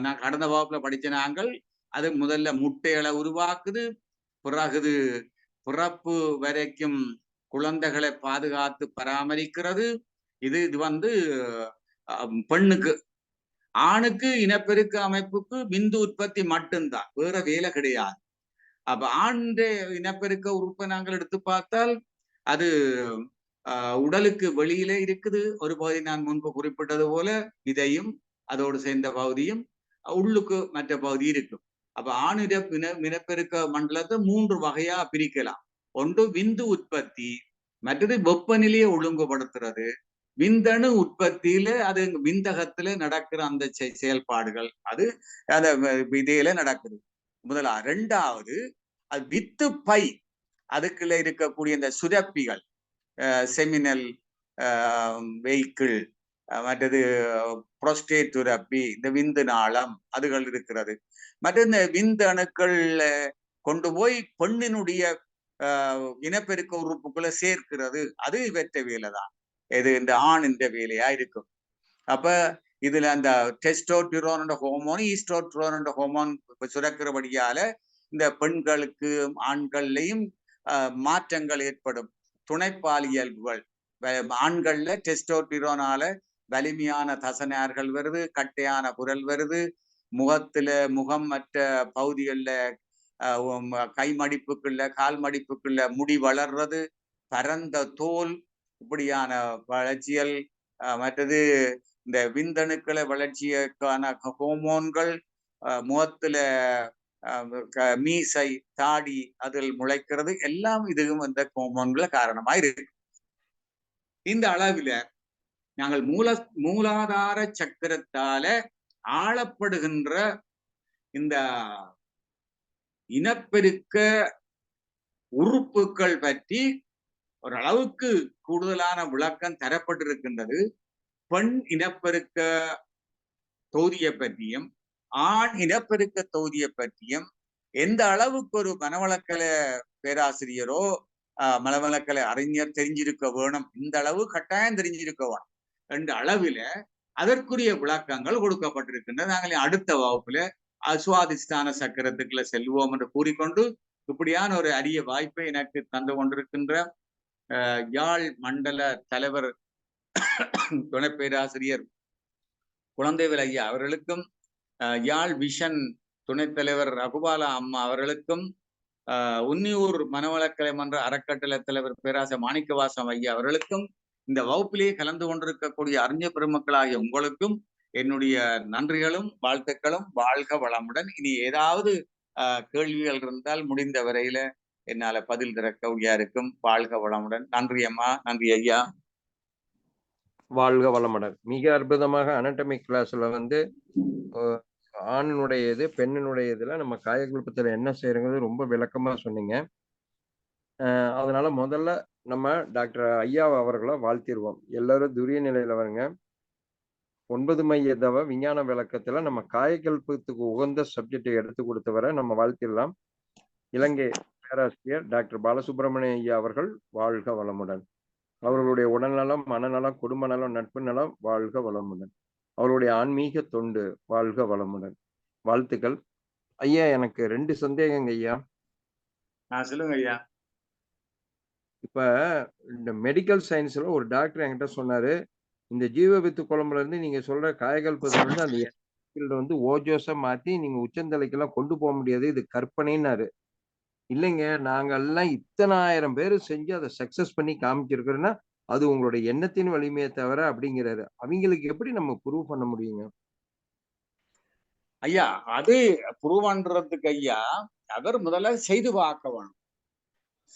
நான் கடந்த வகுப்புல படிச்ச நாங்கள் அது முதல்ல முட்டைகளை உருவாக்குது, பிறகு பிறப்பு வரைக்கும் குழந்தைகளை பாதுகாத்து பராமரிக்கிறது. இது வந்து பெண்ணுக்கு. ஆணுக்கு இனப்பெருக்க அமைப்புக்கு விந்து உற்பத்தி மட்டும்தான், வேற வேலை கிடையாது. அப்ப ஆண் இனப்பெருக்க உறுப்பை நாங்கள் எடுத்து பார்த்தால் அது உடலுக்கு வெளியிலே இருக்குது. ஒரு பகுதி நான் முன்பு குறிப்பிட்டது போல விதையும் அதோடு சேர்ந்த பகுதியும், உள்ளுக்கு மற்ற பகுதி இருக்கும். அப்ப ஆண் இனப்பெருக்க மண்டலத்தை 3 வகையா பிரிக்கலாம். ஒன்று விந்து உற்பத்தி, மற்றது வெப்பநிலையை ஒழுங்குபடுத்துறது, விந்தணு உற்பத்தியில அது விந்தகத்துல நடக்கிற அந்த செயல்பாடுகள், அது அந்த விதையில நடக்குது முதலா. 2வது அது வித்து பை, அதுக்குள்ள இருக்கக்கூடிய இந்த சுரப்பிகள், செமினல் வெஹிக்கிள், மற்றது புரோஸ்டேட் சுரப்பி, இந்த விந்து நாளம், அதுகள் இருக்கிறது. மற்ற இந்த விந்து அணுக்கள் கொண்டு போய் பெண்ணினுடைய இனப்பெருக்க உறுப்புக்குள்ள சேர்க்கிறது. அது இவற்ற வேலை தான். இது இந்த ஆணின் வேலையா இருக்கும். அப்ப இதுல அந்த டெஸ்டோஸ்டிரோன் ஹோமோன், ஈஸ்ட்ரோஸ்டிரோன் ஹோமோன் சுரக்கிறபடியால இந்த பெண்களுக்கு ஆண்கள்லையும் மாற்றங்கள் ஏற்படும். துணைப்பால் இயல்புகள், ஆண்கள்ல டெஸ்டோஸ்டிரோனால வலிமையான தசைநார்கள் வருது, கட்டையான குரல் வருது, முகம் மற்ற பகுதிகள்ல கை மடிப்புக்குள்ள, கால் மடிப்புக்குள்ள முடி வளர்றது, பரந்த தோல், இப்படியான வளர்ச்சிகள். மற்றது இந்த விந்தணுக்களை வளர்ச்சிக்கான ஹோமோன்கள், முகத்துல மீசை, தாடி அதில் முளைக்கிறது, எல்லாம் இதுவும் இந்த ஹோமோன்களை காரணமா இருக்கு. இந்த அளவில் நாங்கள் மூலாதார சக்கரத்தால ஆளப்படுகின்ற இந்த இனப்பெருக்க உறுப்புகள் பற்றி ஓரளவுக்கு கூடுதலான விளக்கம் தரப்பட்டிருக்கின்றது. பெண் இனப்பெருக்க தொகுதியை பற்றியும் ஆண் இனப்பெருக்க தொகுதியை பற்றியும் எந்த அளவுக்கு ஒரு மனவளக்கலை பேராசிரியரோ மனவளக்கலை அறிஞர் தெரிஞ்சிருக்க வேணும், இந்த அளவு கட்டாயம் தெரிஞ்சிருக்க வேணும் என்ற அளவில் அதற்குரிய விளக்கங்கள் கொடுக்கப்பட்டிருக்கின்றது. நாங்கள் அடுத்த வகுப்புல சுவாதிஷ்டான சக்கரத்துக்குள்ள செல்வோம் என்று கூறிக்கொண்டு, இப்படியான ஒரு அரிய வாய்ப்பை எனக்கு தந்து கொண்டிருக்கின்ற யாழ் மண்டல தலைவர் துணை பேராசிரியர் குழந்தைவேல் ஐயா அவர்களுக்கும், யாழ் விஷன் துணைத் தலைவர் ரகுபாலா அம்மா அவர்களுக்கும், உன்னியூர் மனவளக்கலை மன்ற அறக்கட்டளை தலைவர் பேராசை மாணிக்கவாசம் ஐயா அவர்களுக்கும், இந்த வகுப்பிலே கலந்து கொண்டிருக்கக்கூடிய அறிஞர் பெருமக்களாகிய உங்களுக்கும் என்னுடைய நன்றிகளும் வாழ்த்துக்களும். வாழ்க வளமுடன். இனி ஏதாவது கேள்விகள் இருந்தால் முடிந்த வரையில என்னால பதில் தரக்கூடிய இருக்கும். வாழ்க வளமுடன். நன்றி அம்மா, நன்றி ஐயா. வாழ்க வளமுடன். மிக அற்புதமாக அனாட்டமிக் கிளாஸ்ல வந்து ஆணினுடையது பெண்ணினுடையதுல நம்ம காயகல்பத்துல என்ன செய்யறோங்கிறது ரொம்ப விளக்கமா சொன்னீங்க. அதனால முதல்ல நம்ம டாக்டர் ஐயா அவர்களை வாழ்த்திடுவோம். எல்லாரும் துரிய நிலையில வருங்க. 9 மைய தவ விஞ்ஞான விளக்கத்துல நம்ம காயகல்பத்துக்கு உகந்த சப்ஜெக்டை எடுத்து கொடுத்தவரை நம்ம வாழ்த்திடலாம். இலங்கை பேராசிரியர் டாக்டர் பாலசுப்ரமணிய ஐயா அவர்கள் வாழ்க வளமுடன். அவர்களுடைய உடல்நலம், மனநலம், குடும்ப நலம், நட்பு நலம் வாழ்க வளமுடன். அவருடைய ஆன்மீக தொண்டு வாழ்க வளமுடன். வாழ்த்துக்கள் ஐயா. எனக்கு 2 சந்தேகங்க ஐயா. சொல்லுங்க ஐயா. இப்ப இந்த மெடிக்கல் சயின்ஸ்ல ஒரு டாக்டர் என்கிட்ட சொன்னாரு, இந்த ஜீவ வித்து குழம்புல இருந்து நீங்க சொல்ற காயகல்பத்துல இருந்து அந்த வந்து ஓஜோஸா மாத்தி நீங்க உச்சந்தலைக்கெல்லாம் கொண்டு போக முடியாது, இது கற்பனைன்னாரு. இல்லைங்க, நாங்க எல்லாம் இத்தனை ஆயிரம் பேர் செஞ்சு அதை சக்சஸ் பண்ணி காமிச்சிருக்கிறோன்னா அது உங்களுடைய எண்ணத்தின் வலிமையை தவிர அப்படிங்கிறாரு. அவங்களுக்கு எப்படி நம்ம ப்ரூவ் பண்ண முடியுங்க ஐயா? அது ப்ரூவ் பண்றதுக்கு ஐயா, அவர் முதல்ல செய்து பார்க்க வேணும்.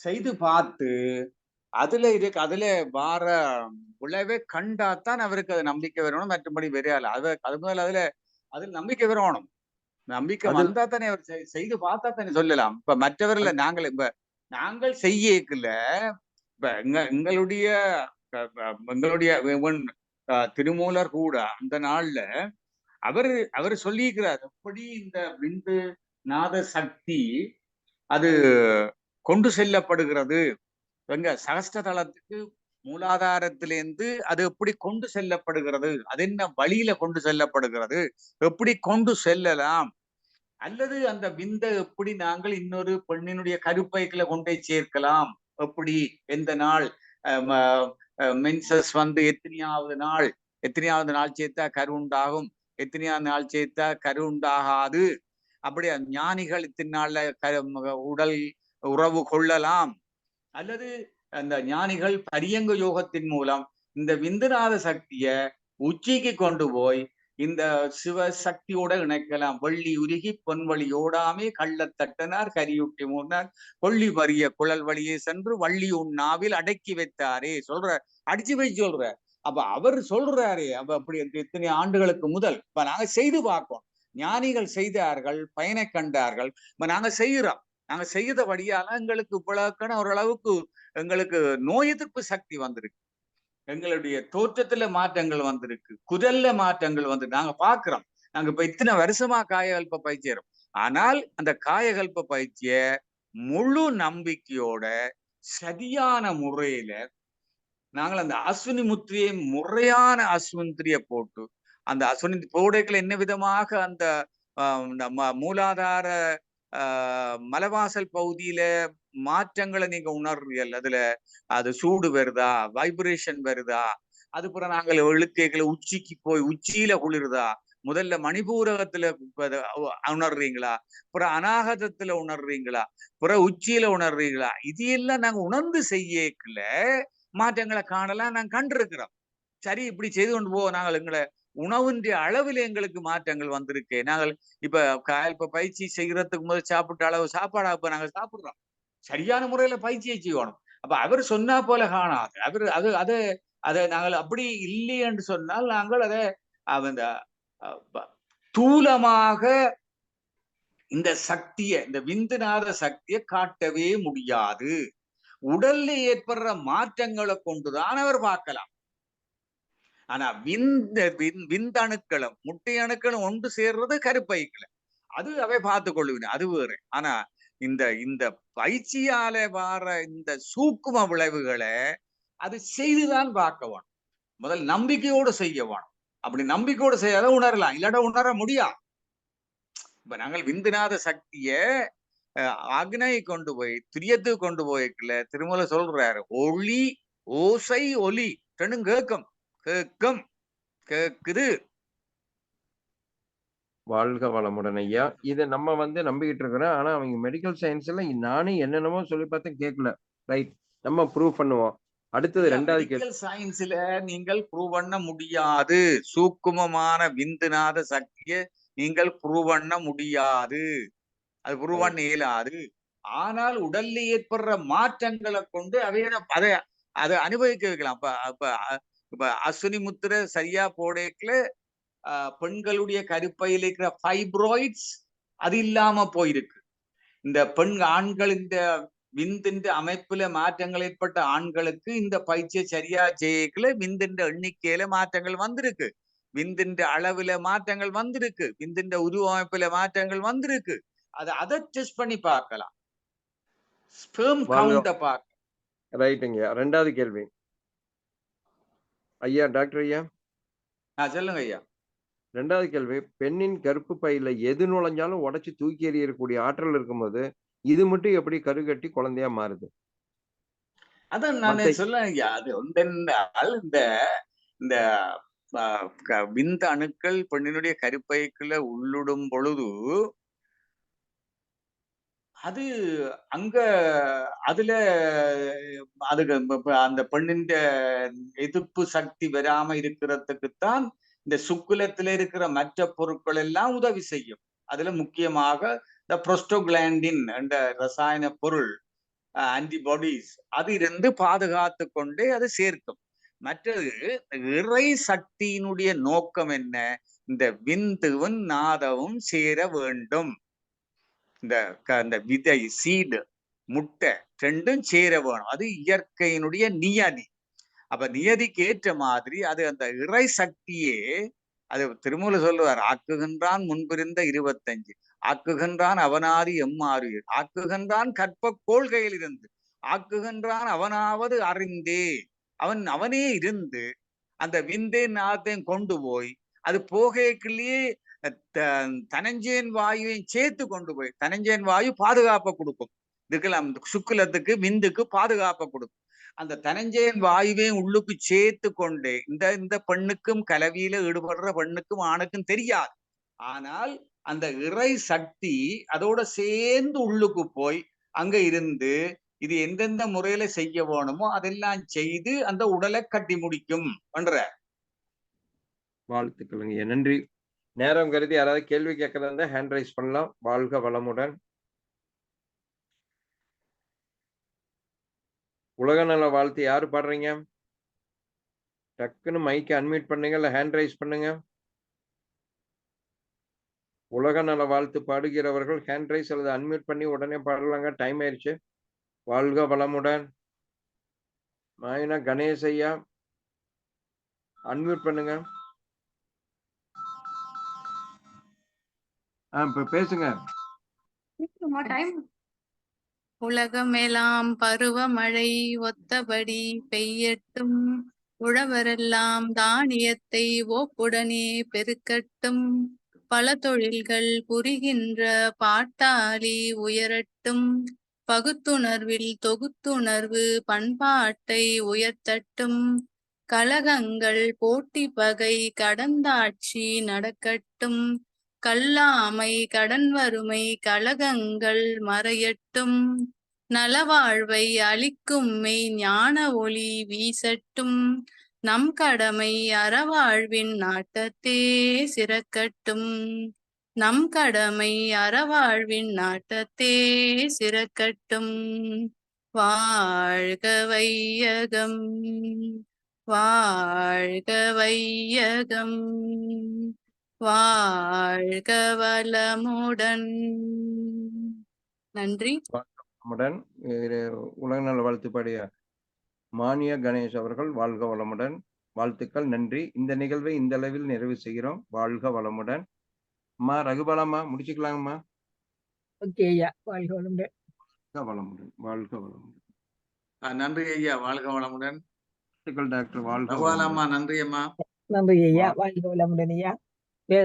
செய்து பார்த்து அதுல வார விளைவை கண்டாத்தான் அவருக்கு அது நம்பிக்கை வரணும். மற்றபடி வரையாது. அது முதல்ல அதுல நம்பிக்கை வரணும். நம்பிக்கை வந்தா தானே அவர் செய்து பார்த்தா தானே சொல்லலாம். இப்ப மற்றவர்ல நாங்கள் செய்யல. இப்ப எங்களுடைய திருமூலர் கூட அந்த நாள்ல அவர் சொல்லியிருக்கிறார். எப்படி இந்த விந்து நாத சக்தி அது கொண்டு செல்லப்படுகிறது, எங்க சகஸ்டதளத்துக்கு மூலாதாரத்திலிருந்து அது எப்படி கொண்டு செல்லப்படுகிறது, அது என்ன வழியில கொண்டு செல்லப்படுகிறது, எப்படி கொண்டு செல்லலாம், அல்லது அந்த விந்தை எப்படி நாங்கள் இன்னொரு பெண்ணினுடைய கருப்பைக்குள்ள கொண்டே சேர்க்கலாம், எப்படி எந்த நாள் மென்சஸ் வந்து எத்தனையாவது நாள் சேர்த்தா கரு உண்டாகும், எத்தனையாவது நாள் சேர்த்தா கரு உண்டாகாது, அப்படி ஞானிகள் இத்தனை நாள்ல உடல் உறவு கொள்ளலாம், அல்லது அந்த ஞானிகள் பரியங்க யோகத்தின் மூலம் இந்த விந்துநாத சக்திய உச்சிக்கு கொண்டு போய் இந்த சிவ சக்தியோட இணைக்கலாம். வெள்ளி உருகி பொன்வழி ஓடாமே கள்ளத்தட்டனார் கரியுட்டி மூர்னார் கொள்ளி பரிய குழல் வழியே சென்று வள்ளி உண்ணாவில் அடக்கி வைத்தாரே சொல்ற, அடிச்சு போய் சொல்ற. அப்ப அவர் சொல்றாரே, அப்ப அப்படி இத்தனை ஆண்டுகளுக்கு முதல் இப்ப நாங்க செய்து பார்ப்போம். ஞானிகள் செய்தார்கள், பயனை கண்டார்கள். இப்ப நாங்க செய்யறோம். நாங்க செய்த வழியால எங்களுக்கு இவ்வளவுக்கான ஓரளவுக்கு எங்களுக்கு நோய் எதிர்ப்பு சக்தி வந்திருக்கு, எங்களுடைய தோற்றத்துல மாற்றங்கள் வந்திருக்கு, குரல்ல மாற்றங்கள் வந்து நாங்க பாக்குறோம். நாங்க இப்ப இத்தனை வருஷமா காயகல்ப பயிற்சியறோம். ஆனால் அந்த காயகல்ப பயிற்சிய முழு நம்பிக்கையோட சரியான முறையில நாங்கள் அந்த அஸ்வினி முத்திரையை முறையான அஸ்வினி முத்திரையை போட்டு அந்த அஸ்வினி போடைகளை என்ன விதமாக அந்த மூலாதார மலவாசல் பகுதியில மாற்றங்களை நீங்க உணர்றீர்கள். அதுல அது சூடு வருதா, வைப்ரேஷன் வருதா, அதுக்கப்புறம் நாங்கள் எழுக்கைகளை உச்சிக்கு போய் உச்சியில குளிருதா, முதல்ல மணிபூரகத்துல உணர்றீங்களா, அப்புறம் அநாகதத்துல உணர்றீங்களா, அப்புறம் உச்சியில உணர்றீங்களா, இது எல்லாம் நாங்க உணர்ந்து செய்யல மாற்றங்களை காணலாம். நாங்க கண்டிருக்கிறோம். சரி, இப்படி செய்து கொண்டு போவோம். நாங்கள் எங்களை உணவுன்ற அளவில் எங்களுக்கு மாற்றங்கள் வந்திருக்கு. நாங்கள் இப்ப பயிற்சி செய்யறதுக்கு முதல் சாப்பிட்ட அளவு சாப்பாடா இப்ப நாங்க சாப்பிடுறோம். சரியான முறையில பயிற்சியை செய்யணும். அப்ப அவர் சொன்னா போல காணாது. அவர் அதை நாங்கள் அப்படி இல்லை என்று சொன்னால் நாங்கள் அதை அந்த தூலமாக இந்த சக்தியை, இந்த விந்துநாத சக்தியை காட்டவே முடியாது. உடல்ல ஏற்படுற மாற்றங்களை கொண்டுதான் அவர் பார்க்கலாம். ஆனா விந்தணுக்களும் முட்டை அணுக்களும் ஒன்று சேர்றது கருப்பைக்குல, அது அவை பார்த்து கொள்ளுவேன், அது வேறு. ஆனா இந்த இந்த பயிற்சியால வார இந்த சூக்கும விளைவுகளை அது செய்துதான் பார்க்க வேணும். முதல் நம்பிக்கையோடு செய்ய வேணும். அப்படி நம்பிக்கையோடு செய்யாத உணரலாம், இல்லாட்ட உணர முடியாது. இப்ப நாங்கள் விந்துநாத சக்திய அக்னை கொண்டு போய் துரியத்துக்கு கொண்டு போய்க்கல திருமூல சொல்றாரு, ஒளி ஓசை ஒலி ரெண்டும் கேட்கும், கேட்குது. வாழ்க வளமுடன் ஐயா. இத நம்ம நம்பிக்கிட்டு இருக்கிறோம். ஆனா அவங்க மெடிக்கல் சயன்ஸ்ல நானும் என்னென்னமோ சொல்லி பார்த்தேன் கேட்கல. ரைட். நம்ம ப்ரூவ் பண்ணுவோம். அடுத்தது ஐயா, 2வது கேள்வி. மெடிக்கல் சயின்ஸ்ல நீங்கள் ப்ரூவ் பண்ண முடியாது. சூக்குமமான விந்துநாத சக்தியை நீங்கள் ப்ரூவ் பண்ண முடியாது. அது ப்ரூவ் பண்ண இயலாது. ஆனால் உடல்ல ஏற்படுற மாற்றங்களை கொண்டு அதை அதை அனுபவிக்க வைக்கலாம். அப்ப அப்ப இப்ப அஸ்வினி முத்திரை சரியா போடேக்கல பெண்களுடைய கருப்பையில் இருக்கிற ஃபைப்ராய்ட்ஸ் அது இல்லாம போயிருக்கு. இந்த ஆண்கள் இந்த விந்தின் அமைப்புல மாற்றங்கள் ஏற்பட்ட ஆண்களுக்கு இந்த பயிற்சியை சரியா செய்யல விந்தின் எண்ணிக்கையில மாற்றங்கள் வந்திருக்கு. விந்தின் அளவுல மாற்றங்கள் வந்திருக்கு. விந்தின் உருவமைப்புல மாற்றங்கள் வந்திருக்கு. அதை டெஸ்ட் பண்ணி பார்க்கலாம். ஸ்பெர்ம் கவுண்ட பார்க்கலாம். ரைட்டுங்க. 2வது கேள்வி. ஐயா டாக்டர் ஐயா. சொல்லுங்க ஐயா. 2வது கேள்வி. பெண்ணின் கருப்பு பையில எது நுழைஞ்சாலும் உடைச்சு தூக்கி எறியக்கூடிய ஆற்றல் இருக்கும்போது இது மட்டும் எப்படி கருகட்டி குழந்தையா மாறுது? அதான் நான் சொல்ல ஐயா. அது ஒன்றென்றால் இந்த இந்த விந்த அணுக்கள் பெண்ணினுடைய கருப்பைக்குள்ள உள்ளிடும் பொழுது அது அங்க அதுல அதுக்கு அந்த பெண்ணின் எதிர்ப்பு சக்தி வராம இருக்கிறதுக்குத்தான் இந்த சுக்குலத்துல இருக்கிற மற்ற பொருட்கள் எல்லாம் உதவி செய்யும். அதுல முக்கியமாக இந்த புரோஸ்டோகிளாண்டின் என்ற ரசாயன பொருள் ஆன்டிபாடிஸ் அது இருந்து பாதுகாத்து கொண்டே அது சேர்க்கும். மற்றது இறை சக்தியினுடைய நோக்கம் என்ன? இந்த விந்துவும் நாதவும் சேர வேண்டும். இந்த விதை சீடு முட்டை ரெண்டும் சேர வேணும். அது இயற்கையினுடைய நியதி. அப்ப நியதிக்கு ஏற்ற மாதிரி அது அந்த இறை சக்தியே அது திருமூல சொல்லுவார், ஆக்குகின்றான் முன்பிருந்த 25 ஆக்குகின்றான் அவனாதி எம்மாறு ஆக்குகின்றான் கற்ப கோள்கையில் இருந்து ஆக்குகின்றான் அவனாவது அறிந்தே அவனே இருந்து அந்த விந்தே நாத்தையும் கொண்டு போய் அது போகைக்குள்ளேயே தனஞ்சயன் வாயுவையும் சேர்த்து கொண்டு போய் தனஞ்சயன் வாயு பாதுகாப்பை கொடுக்கும். இதுக்கெல்லாம் சுக்குலத்துக்கு விந்துக்கு பாதுகாப்பை கொடுக்கும். அந்த தனஞ்சயன் வாயுவையும் உள்ளுக்கு சேர்த்து கொண்டே இந்த பெண்ணுக்கும் கலவியில ஈடுபடுற பெண்ணுக்கும் ஆணுக்கும் தெரியாது. ஆனால் அந்த இறை சக்தி அதோட சேர்ந்து உள்ளுக்கு போய் அங்க இருந்து இது எந்தெந்த முறையில செய்ய வேணுமோ அதெல்லாம் செய்து அந்த உடலை கட்டி முடிக்கும் பண்ற. வாழ்த்துக்களுங்க. நன்றி. நேரம் கருதி யாராவது கேள்வி கேட்கறதா ஹேண்ட் ரைஸ் பண்ணலாம். வாழ்க வளமுடன். உலக நல வாழ்த்து யாரு பாடுறீங்க? டக்குன்னு மைக்கை அன்மியூட் பண்ணுங்க, இல்ல ஹேண்ட் ரைஸ் பண்ணுங்க. உலக நல வாழ்த்து பாடுகிறவர்கள் ஹேண்ட் ரைஸ் அல்லது அன்மியூட் பண்ணி உடனே பாடலாங்க. டைம் ஆயிடுச்சு. வாழ்க வளமுடன். மாயினா கணேஷ் ஐயா அன்மியூட் பண்ணுங்க. இப்ப பேசுங்க. உலகமெல்லாம் பருவமழை ஒத்தபடி பெய்யட்டும், உழவரெல்லாம் தானியத்தை ஓப்புடனே பெருக்கட்டும், பல தொழில்கள் புரிகின்ற பாட்டாளி உயரட்டும், பகுத்துணர்வில் தொகுத்துணர்வு பண்பாட்டை உயர்த்தட்டும், கலகங்கள் போட்டி பகை கடந்தாட்சி நடக்கட்டும், கல்லாமை கடன் வறுமை கலகங்கள் மறையட்டும், நலவாழ்வை அளிக்கும் மெய் ஞான ஒளி வீசட்டும், நம் கடமை அறவாழ்வின் நாட்டத்தே சிறக்கட்டும், நம் கடமை அறவாழ்வின் நாட்டத்தே சிறக்கட்டும். வாழ்க வையகம், வாழ்க வையகம், வாழ்க வளமுடன். நன்றி. வளமுடன். உலக நல வாழ்த்து பாடிய மானிய கணேஷ் அவர்கள் வாழ்க வளமுடன். வாழ்த்துக்கள். நன்றி. இந்த நிகழ்வை இந்த அளவில் நிறைவு செய்கிறோம். வாழ்க வளமுடன். அம்மா ரகுபாலம்மா முடிச்சுக்கலாங்கம்மா. ஓகே ஐயா. வாழ்க வளமுடன். வளமுடன். வாழ்க வளமுடன். நன்றி ஐயா. வாழ்க வளமுடன். வாழ்த்துக்கள் டாக்டர். வாழ்க ரகுபாலம்மா. நன்றி அம்மா. நன்றி ஐயா. வாழ்க வளமுடன் ஐயா.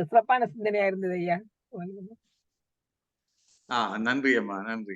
சிறப்பான சிந்தனையா இருந்தது ஐயா. நன்றி அம்மா. நன்றி.